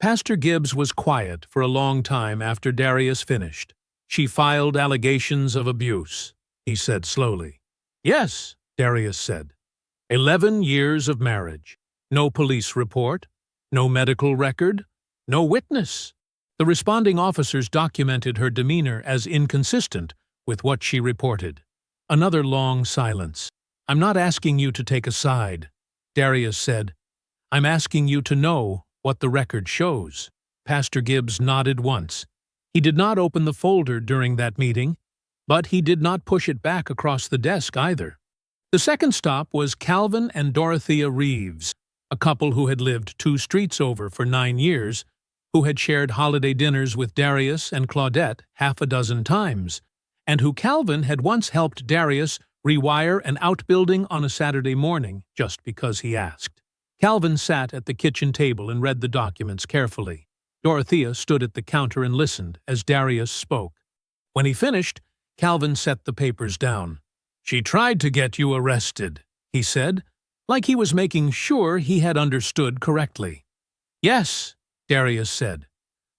Pastor Gibbs was quiet for a long time after Darius finished. "She filed allegations of abuse," he said slowly. "Yes," Darius said. 11 years of marriage. No police report, no medical record, no witness. The responding officers documented her demeanor as inconsistent with what she reported. Another long silence. "I'm not asking you to take a side," Darius said. "I'm asking you to know what the record shows." Pastor Gibbs nodded once. He did not open the folder during that meeting, but he did not push it back across the desk either. The second stop was Calvin and Dorothea Reeves, a couple who had lived 2 streets over for 9 years, who had shared holiday dinners with Darius and Claudette half a dozen times, and who Calvin had once helped Darius rewire an outbuilding on a Saturday morning just because he asked. Calvin sat at the kitchen table and read the documents carefully. Dorothea stood at the counter and listened as Darius spoke. When he finished, Calvin set the papers down. "She tried to get you arrested," he said, like he was making sure he had understood correctly. "Yes," Darius said.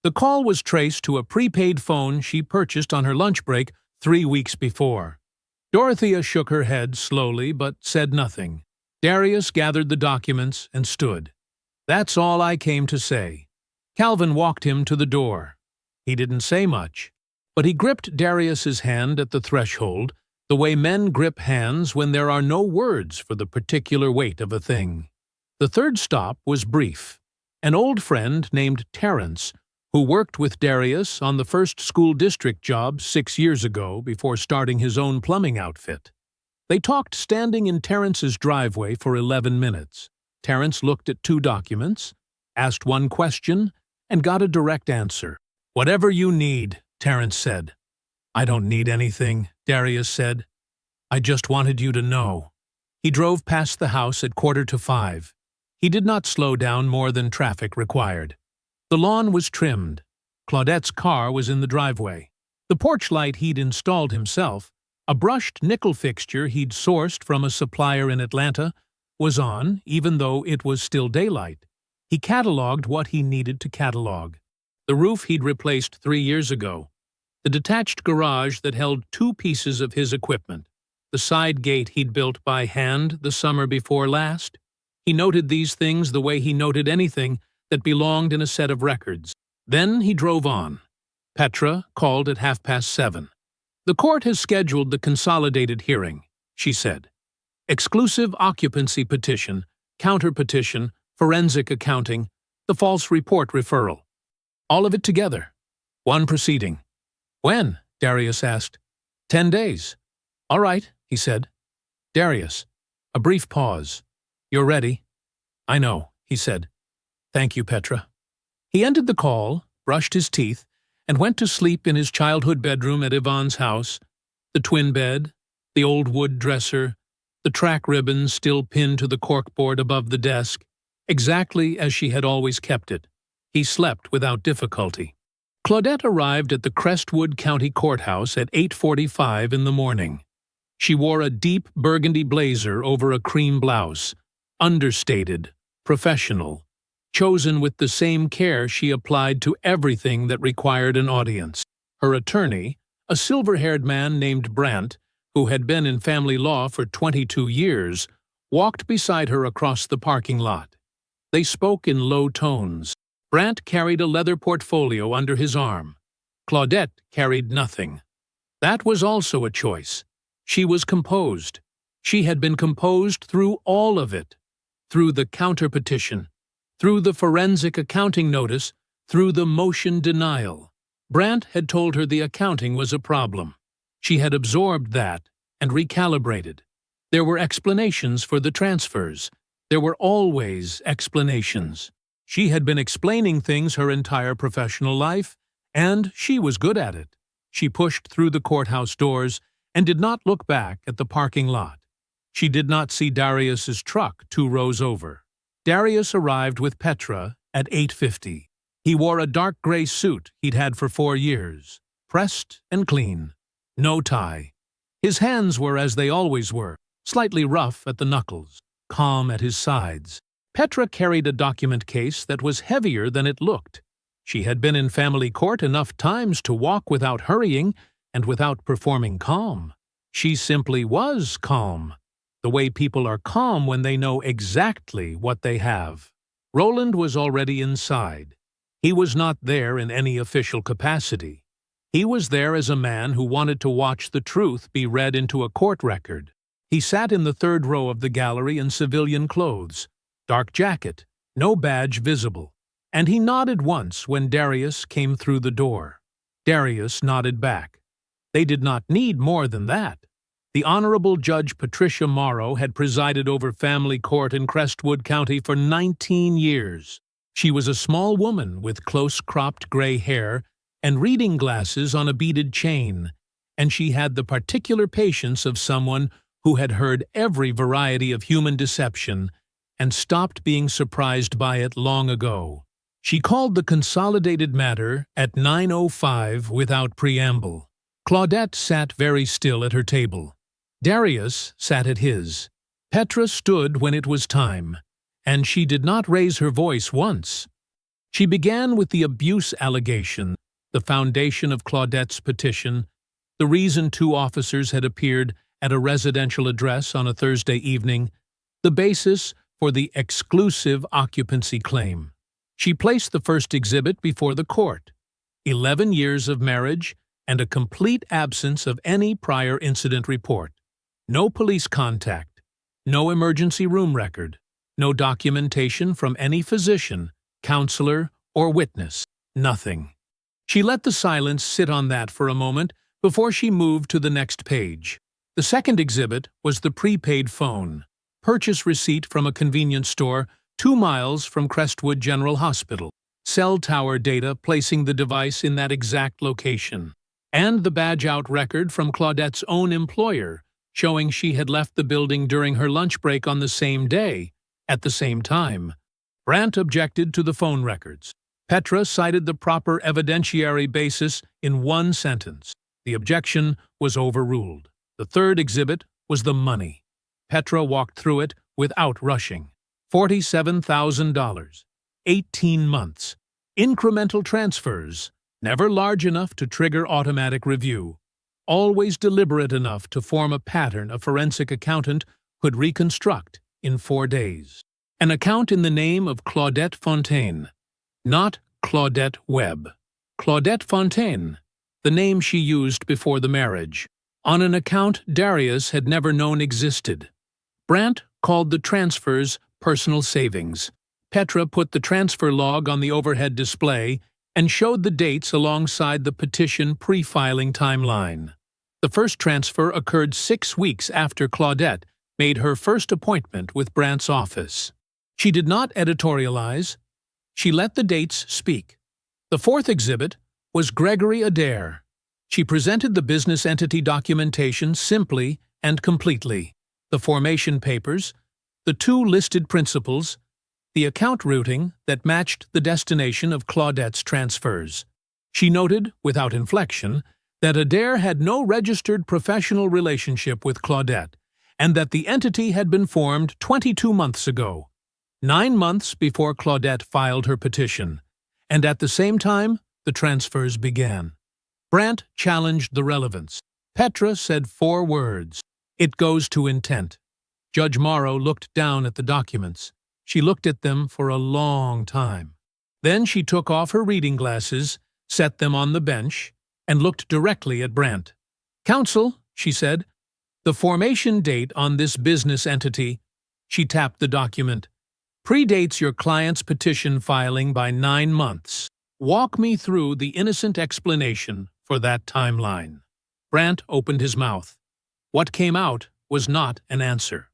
The call was traced to a prepaid phone she purchased on her lunch break 3 weeks before. Dorothea shook her head slowly but said nothing. Darius gathered the documents and stood. "That's all I came to say." Calvin walked him to the door. He didn't say much, but he gripped Darius's hand at the threshold, the way men grip hands when there are no words for the particular weight of a thing. The third stop was brief. An old friend named Terence, who worked with Darius on the first school district job 6 years ago before starting his own plumbing outfit. They talked standing in Terence's driveway for 11 minutes. Terence looked at 2 documents, asked one question, and got a direct answer. "Whatever you need," Terence said. "I don't need anything," Darius said. "I just wanted you to know." He drove past the house at 4:45. He did not slow down more than traffic required. The lawn was trimmed. Claudette's car was in the driveway. The porch light he'd installed himself, a brushed nickel fixture he'd sourced from a supplier in Atlanta, was on, even though it was still daylight. He cataloged what he needed to catalog. The roof he'd replaced 3 years ago. The detached garage that held 2 pieces of his equipment. The side gate he'd built by hand the summer before last. He noted these things the way he noted anything that belonged in a set of records. Then he drove on. Petra called at 7:30. "The court has scheduled the consolidated hearing," she said. "Exclusive occupancy petition, counter-petition, forensic accounting, the false report referral. All of it together. One proceeding." "When?" Darius asked. 10 days. "All right," he said. "Darius." A brief pause. "You're ready?" "I know," he said. "Thank you, Petra." He ended the call, brushed his teeth, and went to sleep in his childhood bedroom at Yvonne's house. The twin bed, the old wood dresser, the track ribbons still pinned to the corkboard above the desk, exactly as she had always kept it. He slept without difficulty. Claudette arrived at the Crestwood County Courthouse at 8:45 in the morning. She wore a deep burgundy blazer over a cream blouse, understated, professional, chosen with the same care she applied to everything that required an audience. Her attorney, a silver-haired man named Brandt, who had been in family law for 22 years, walked beside her across the parking lot. They spoke in low tones. Brandt carried a leather portfolio under his arm. Claudette carried nothing. That was also a choice. She was composed. She had been composed through all of it. Through the counter-petition, through the forensic accounting notice, through the motion denial. Brandt had told her the accounting was a problem. She had absorbed that and recalibrated. There were explanations for the transfers. There were always explanations. She had been explaining things her entire professional life, and she was good at it. She pushed through the courthouse doors and did not look back at the parking lot. She did not see Darius's truck 2 rows over. Darius arrived with Petra at 8:50. He wore a dark gray suit he'd had for 4 years, pressed and clean. No tie. His hands were as they always were, slightly rough at the knuckles, calm at his sides. Petra carried a document case that was heavier than it looked. She had been in family court enough times to walk without hurrying and without performing calm. She simply was calm, the way people are calm when they know exactly what they have. Roland was already inside. He was not there in any official capacity. He was there as a man who wanted to watch the truth be read into a court record. He sat in the 3rd row of the gallery in civilian clothes, dark jacket, no badge visible, and he nodded once when Darius came through the door. Darius nodded back. They did not need more than that. The Honorable Judge Patricia Morrow had presided over family court in Crestwood County for 19 years. She was a small woman with close-cropped gray hair and reading glasses on a beaded chain, and she had the particular patience of someone who had heard every variety of human deception and stopped being surprised by it long ago. She called the consolidated matter at 9:05 without preamble. Claudette sat very still at her table. Darius sat at his. Petra stood when it was time, and she did not raise her voice once. She began with the abuse allegation, the foundation of Claudette's petition, the reason 2 officers had appeared at a residential address on a Thursday evening, the basis for the exclusive occupancy claim. She placed the first exhibit before the court: 11 years of marriage and a complete absence of any prior incident report. No police contact, no emergency room record, no documentation from any physician, counselor, or witness. Nothing. She let the silence sit on that for a moment before she moved to the next page. The second exhibit was the prepaid phone, purchase receipt from a convenience store 2 miles from Crestwood General Hospital, cell tower data placing the device in that exact location, and the badge-out record from Claudette's own employer showing she had left the building during her lunch break on the same day, at the same time. Brandt objected to the phone records. Petra cited the proper evidentiary basis in one sentence. The objection was overruled. The third exhibit was the money. Petra walked through it without rushing. $47,000. 18 months. Incremental transfers, never large enough to trigger automatic review. Always deliberate enough to form a pattern a forensic accountant could reconstruct in 4 days. An account in the name of Claudette Fontaine. Not Claudette Webb. Claudette Fontaine, the name she used before the marriage, on an account Darius had never known existed. Brandt called the transfers personal savings. Petra put the transfer log on the overhead display and showed the dates alongside the petition pre-filing timeline. The first transfer occurred 6 weeks after Claudette made her first appointment with Brandt's office. She did not editorialize. She let the dates speak. The fourth exhibit was Gregory Adair. She presented the business entity documentation simply and completely. The formation papers, the 2 listed principals, the account routing that matched the destination of Claudette's transfers. She noted, without inflection, that Adair had no registered professional relationship with Claudette, and that the entity had been formed 22 months ago, 9 months before Claudette filed her petition, and at the same time, the transfers began. Brandt challenged the relevance. Petra said 4 words. It goes to intent. Judge Morrow looked down at the documents. She looked at them for a long time. Then she took off her reading glasses, set them on the bench, and looked directly at Brandt. "Counsel," she said, "the formation date on this business entity," she tapped the document, "predates your client's petition filing by 9 months. Walk me through the innocent explanation for that timeline." Brandt opened his mouth. What came out was not an answer.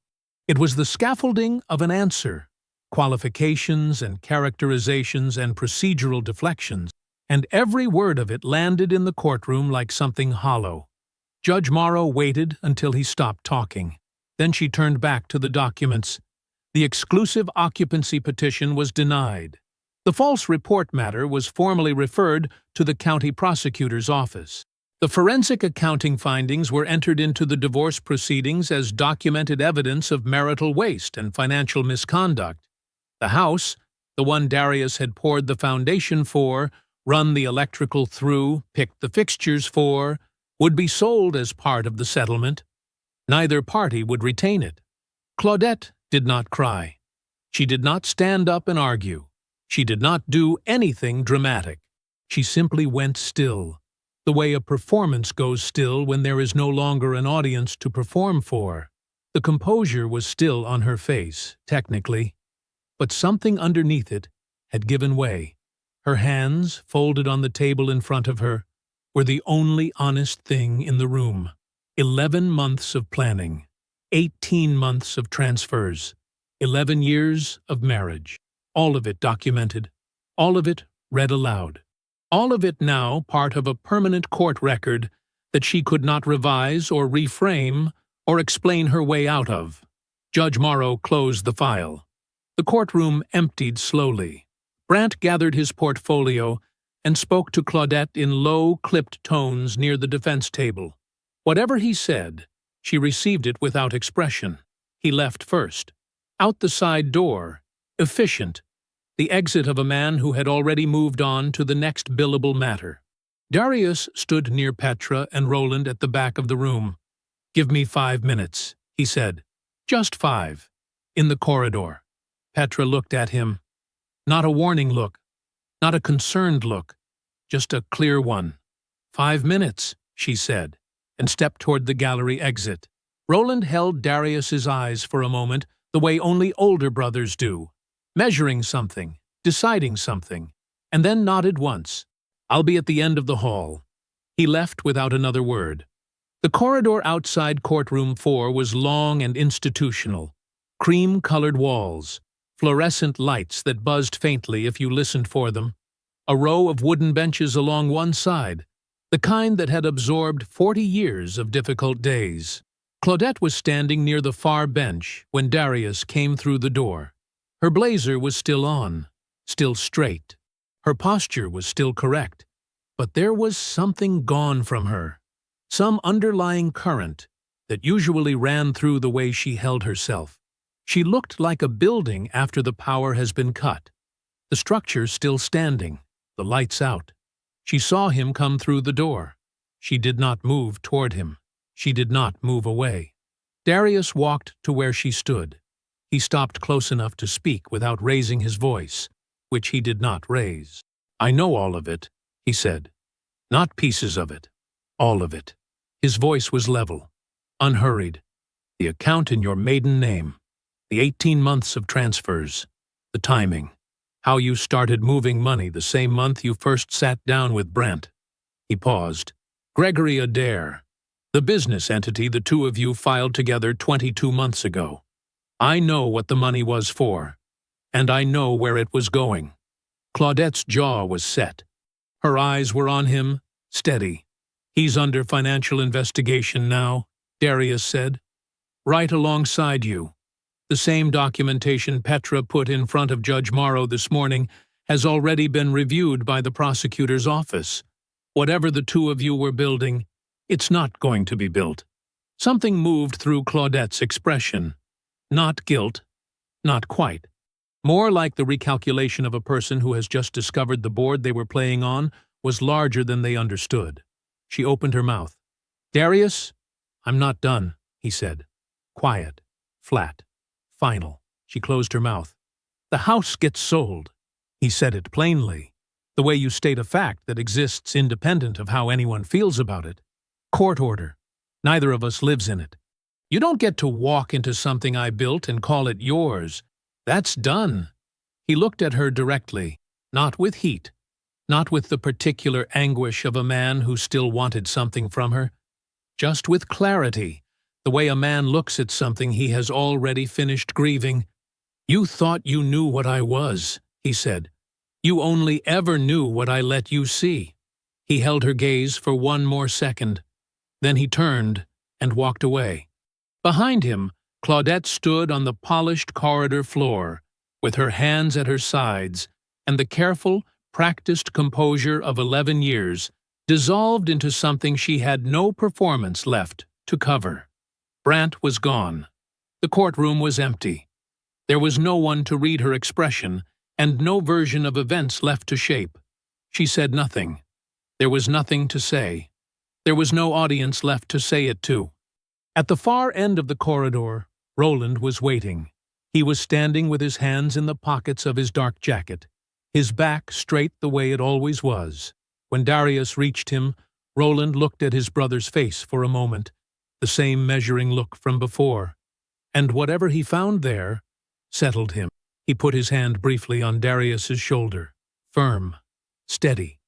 It was the scaffolding of an answer, qualifications and characterizations and procedural deflections, and every word of it landed in the courtroom like something hollow. Judge Morrow waited until he stopped talking. Then she turned back to the documents. The exclusive occupancy petition was denied. The false report matter was formally referred to the county prosecutor's office. The forensic accounting findings were entered into the divorce proceedings as documented evidence of marital waste and financial misconduct. The house, the one Darius had poured the foundation for, run the electrical through, picked the fixtures for, would be sold as part of the settlement. Neither party would retain it. Claudette did not cry. She did not stand up and argue. She did not do anything dramatic. She simply went still, the way a performance goes still when there is no longer an audience to perform for. The composure was still on her face, technically, but something underneath it had given way. Her hands, folded on the table in front of her, were the only honest thing in the room. 11 months of planning, 18 months of transfers, 11 years of marriage. All of it documented, all of it read aloud. All of it now part of a permanent court record that she could not revise or reframe or explain her way out of. Judge Morrow closed the file. The courtroom emptied slowly. Brandt gathered his portfolio and spoke to Claudette in low, clipped tones near the defense table. Whatever he said, she received it without expression. He left first. Out the side door, efficient, the exit of a man who had already moved on to the next billable matter. Darius stood near Petra and Roland at the back of the room. "Give me 5 minutes," he said. "Just 5. in the corridor. Petra looked at him. Not a warning look, not a concerned look, just a clear one. 5 minutes, she said, and stepped toward the gallery exit. Roland held Darius's eyes for a moment, the way only older brothers do, measuring something, deciding something, and then nodded once. "I'll be at the end of the hall." He left without another word. The corridor outside courtroom 4 was long and institutional. Cream-colored walls, fluorescent lights that buzzed faintly if you listened for them, a row of wooden benches along one side, the kind that had absorbed 40 years of difficult days. Claudette was standing near the far bench when Darius came through the door. Her blazer was still on, still straight. Her posture was still correct, but there was something gone from her, some underlying current that usually ran through the way she held herself. She looked like a building after the power has been cut, the structure still standing, the lights out. She saw him come through the door. She did not move toward him. She did not move away. Darius walked to where she stood. He stopped close enough to speak without raising his voice, which he did not raise. "I know all of it," he said. "Not pieces of it. All of it." His voice was level, unhurried. "The account in your maiden name, the 18 months of transfers, the timing, how you started moving money the same month you first sat down with Brent." He paused. "Gregory Adair, the business entity the two of you filed together 22 months ago. I know what the money was for, and I know where it was going." Claudette's jaw was set. Her eyes were on him, steady. "He's under financial investigation now," Darius said. "Right alongside you. The same documentation Petra put in front of Judge Morrow this morning has already been reviewed by the prosecutor's office. Whatever the two of you were building, it's not going to be built." Something moved through Claudette's expression. Not guilt, not quite. More like the recalculation of a person who has just discovered the board they were playing on was larger than they understood. She opened her mouth. "Darius, I'm not done," he said. Quiet, flat, final. She closed her mouth. "The house gets sold." He said it plainly, the way you state a fact that exists independent of how anyone feels about it. "Court order. Neither of us lives in it. You don't get to walk into something I built and call it yours. That's done." He looked at her directly, not with heat, not with the particular anguish of a man who still wanted something from her, just with clarity, the way a man looks at something he has already finished grieving. "You thought you knew what I was," he said. "You only ever knew what I let you see." He held her gaze for one more second. Then he turned and walked away. Behind him, Claudette stood on the polished corridor floor, with her hands at her sides, and the careful, practiced composure of 11 years dissolved into something she had no performance left to cover. Brant was gone. The courtroom was empty. There was no one to read her expression, and no version of events left to shape. She said nothing. There was nothing to say. There was no audience left to say it to. At the far end of the corridor, Roland was waiting. He was standing with his hands in the pockets of his dark jacket, his back straight the way it always was. When Darius reached him, Roland looked at his brother's face for a moment, the same measuring look from before, and whatever he found there settled him. He put his hand briefly on Darius's shoulder, firm, steady.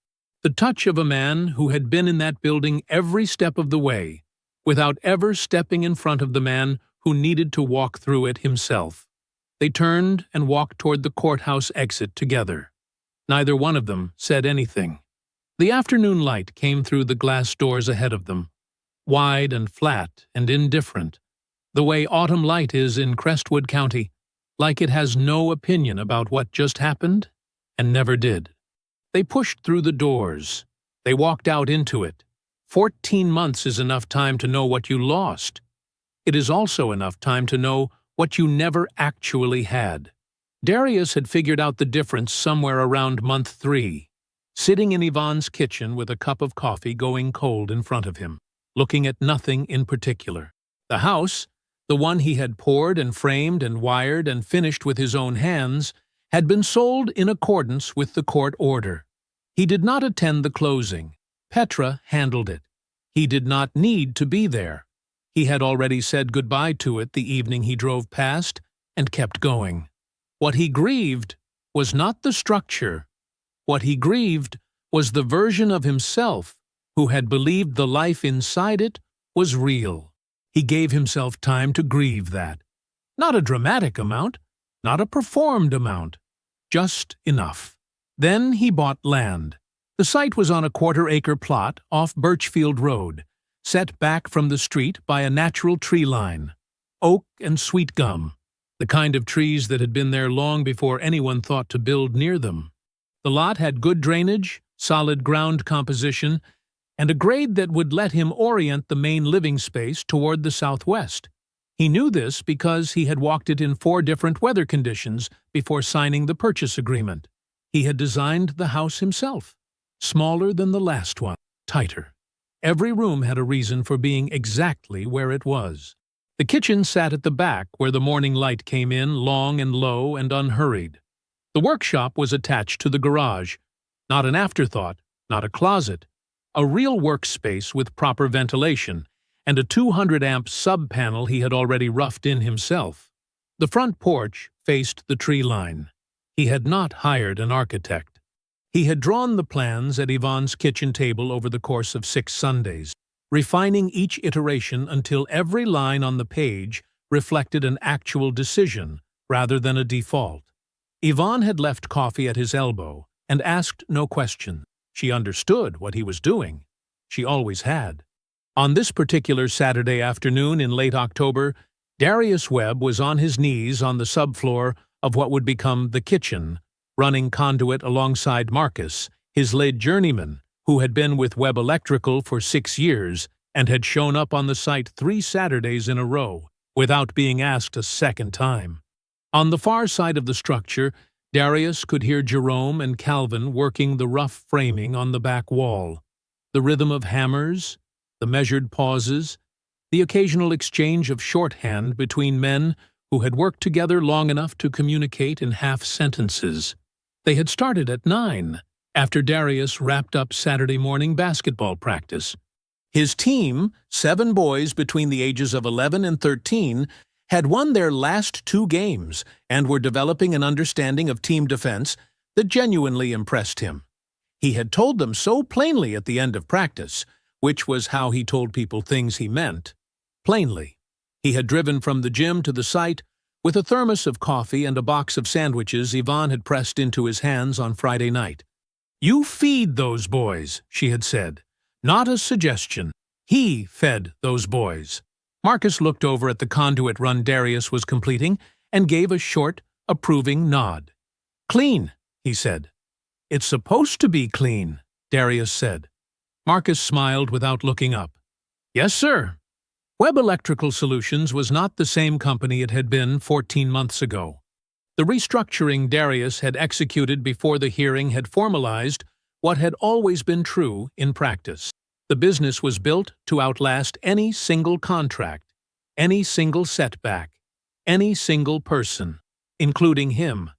The touch of a man who had been in that building every step of the way, without ever stepping in front of the man who needed to walk through it himself. They turned and walked toward the courthouse exit together. Neither one of them said anything. The afternoon light came through the glass doors ahead of them, wide and flat and indifferent, the way autumn light is in Crestwood County, like it has no opinion about what just happened and never did. They pushed through the doors. They walked out into it. 14 months is enough time to know what you lost. It is also enough time to know what you never actually had. Darius had figured out the difference somewhere around month 3, sitting in Yvonne's kitchen with a cup of coffee going cold in front of him, looking at nothing in particular. The house, the one he had poured and framed and wired and finished with his own hands, had been sold in accordance with the court order. He did not attend the closing. Petra handled it. He did not need to be there. He had already said goodbye to it the evening he drove past and kept going. What he grieved was not the structure. What he grieved was the version of himself who had believed the life inside it was real. He gave himself time to grieve that. Not a dramatic amount, not a performed amount, just enough. Then he bought land. The site was on a quarter-acre plot off Birchfield Road, set back from the street by a natural tree line. Oak and sweet gum, the kind of trees that had been there long before anyone thought to build near them. The lot had good drainage, solid ground composition, and a grade that would let him orient the main living space toward the southwest. He knew this because he had walked it in 4 different weather conditions before signing the purchase agreement. He had designed the house himself, smaller than the last one, tighter. Every room had a reason for being exactly where it was. The kitchen sat at the back where the morning light came in, long and low and unhurried. The workshop was attached to the garage, not an afterthought, not a closet, a real workspace with proper ventilation, and a 200-amp sub-panel he had already roughed in himself. The front porch faced the tree line. He had not hired an architect. He had drawn the plans at Yvonne's kitchen table over the course of 6 Sundays, refining each iteration until every line on the page reflected an actual decision rather than a default. Yvonne had left coffee at his elbow and asked no questions. She understood what he was doing. She always had. On this particular Saturday afternoon in late October, Darius Webb was on his knees on the subfloor of what would become the kitchen, running conduit alongside Marcus, his lead journeyman, who had been with Webb Electrical for 6 years and had shown up on the site 3 Saturdays in a row, without being asked a second time. On the far side of the structure, Darius could hear Jerome and Calvin working the rough framing on the back wall. The rhythm of hammers, the measured pauses, the occasional exchange of shorthand between men who had worked together long enough to communicate in half-sentences. They had started at 9, after Darius wrapped up Saturday morning basketball practice. His team, 7 boys between the ages of 11 and 13, had won their last 2 games and were developing an understanding of team defense that genuinely impressed him. He had told them so plainly at the end of practice, which was how he told people things he meant. Plainly. He had driven from the gym to the site with a thermos of coffee and a box of sandwiches Yvonne had pressed into his hands on Friday night. "You feed those boys," she had said. Not a suggestion. He fed those boys. Marcus looked over at the conduit run Darius was completing and gave a short, approving nod. "Clean," he said. "It's supposed to be clean," Darius said. Marcus smiled without looking up. "Yes, sir." Webb Electrical Solutions was not the same company it had been 14 months ago. The restructuring Darius had executed before the hearing had formalized what had always been true in practice. The business was built to outlast any single contract, any single setback, any single person, including him.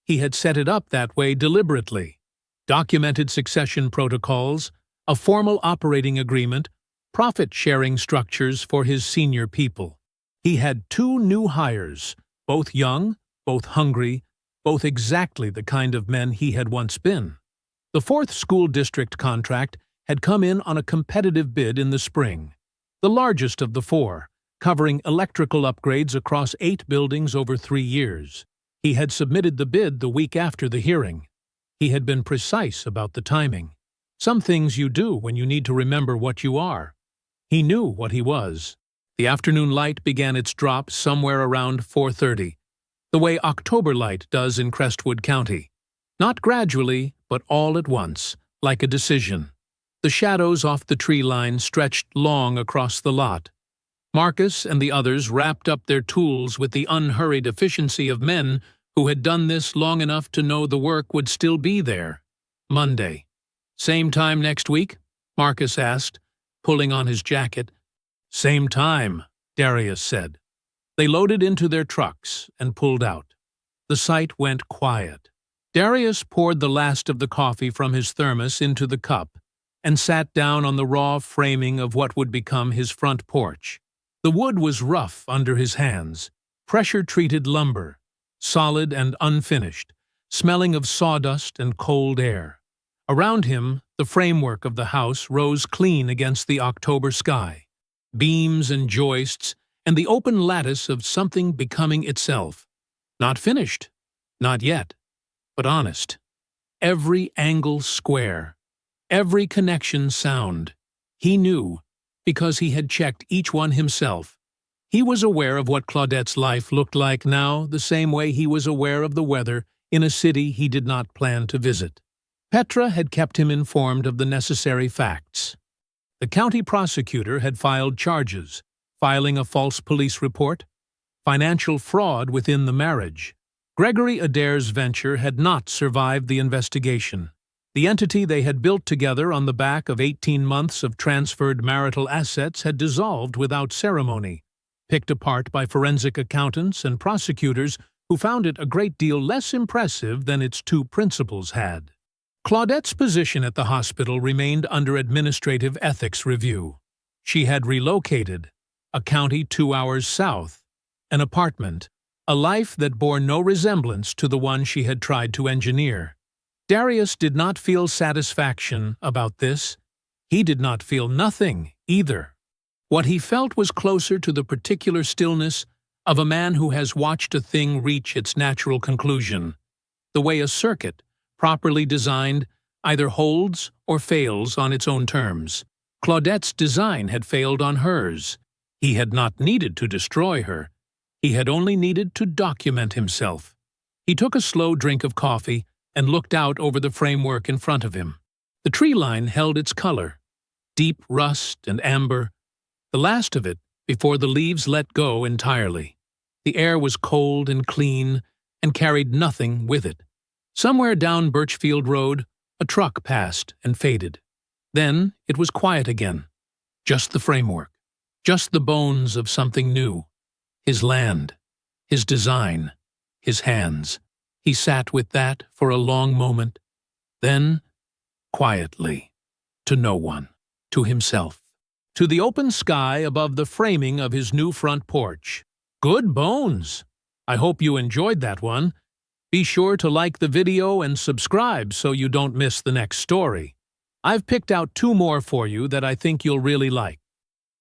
He had set it up that way deliberately. Documented succession protocols, a formal operating agreement, profit-sharing structures for his senior people. He had 2 new hires, both young, both hungry, both exactly the kind of men he had once been. The 4th school district contract had come in on a competitive bid in the spring, the largest of the 4, covering electrical upgrades across 8 buildings over 3 years. He had submitted the bid the week after the hearing. He had been precise about the timing. Some things you do when you need to remember what you are. He knew what he was. The afternoon light began its drop somewhere around 4:30, the way October light does in Crestwood County. Not gradually, but all at once, like a decision. The shadows off the tree line stretched long across the lot. Marcus and the others wrapped up their tools with the unhurried efficiency of men who had done this long enough to know the work would still be there. Monday. "Same time next week?" Marcus asked, pulling on his jacket. "Same time," Darius said. They loaded into their trucks and pulled out. The site went quiet. Darius poured the last of the coffee from his thermos into the cup and sat down on the raw framing of what would become his front porch. The wood was rough under his hands, pressure-treated lumber, solid and unfinished, smelling of sawdust and cold air. Around him, the framework of the house rose clean against the October sky. Beams and joists, and the open lattice of something becoming itself. Not finished, not yet, but honest. Every angle square, every connection sound. He knew, because he had checked each one himself. He was aware of what Claudette's life looked like now, the same way he was aware of the weather in a city he did not plan to visit. Petra had kept him informed of the necessary facts. The county prosecutor had filed charges, filing a false police report, financial fraud within the marriage. Gregory Adair's venture had not survived the investigation. The entity they had built together on the back of 18 months of transferred marital assets had dissolved without ceremony, picked apart by forensic accountants and prosecutors who found it a great deal less impressive than its two principals had. Claudette's position at the hospital remained under administrative ethics review. She had relocated, a county 2 hours south, an apartment, a life that bore no resemblance to the one she had tried to engineer. Darius did not feel satisfaction about this. He did not feel nothing, either. What he felt was closer to the particular stillness of a man who has watched a thing reach its natural conclusion, the way a circuit, properly designed, either holds or fails on its own terms. Claudette's design had failed on hers. He had not needed to destroy her. He had only needed to document himself. He took a slow drink of coffee and looked out over the framework in front of him. The tree line held its color, deep rust and amber, the last of it before the leaves let go entirely. The air was cold and clean and carried nothing with it. Somewhere down Birchfield Road, a truck passed and faded. Then it was quiet again. Just the framework. Just the bones of something new. His land. His design. His hands. He sat with that for a long moment. Then, quietly, to no one, to himself, to the open sky above the framing of his new front porch. Good bones! I hope you enjoyed that one. Be sure to like the video and subscribe so you don't miss the next story. I've picked out 2 more for you that I think you'll really like.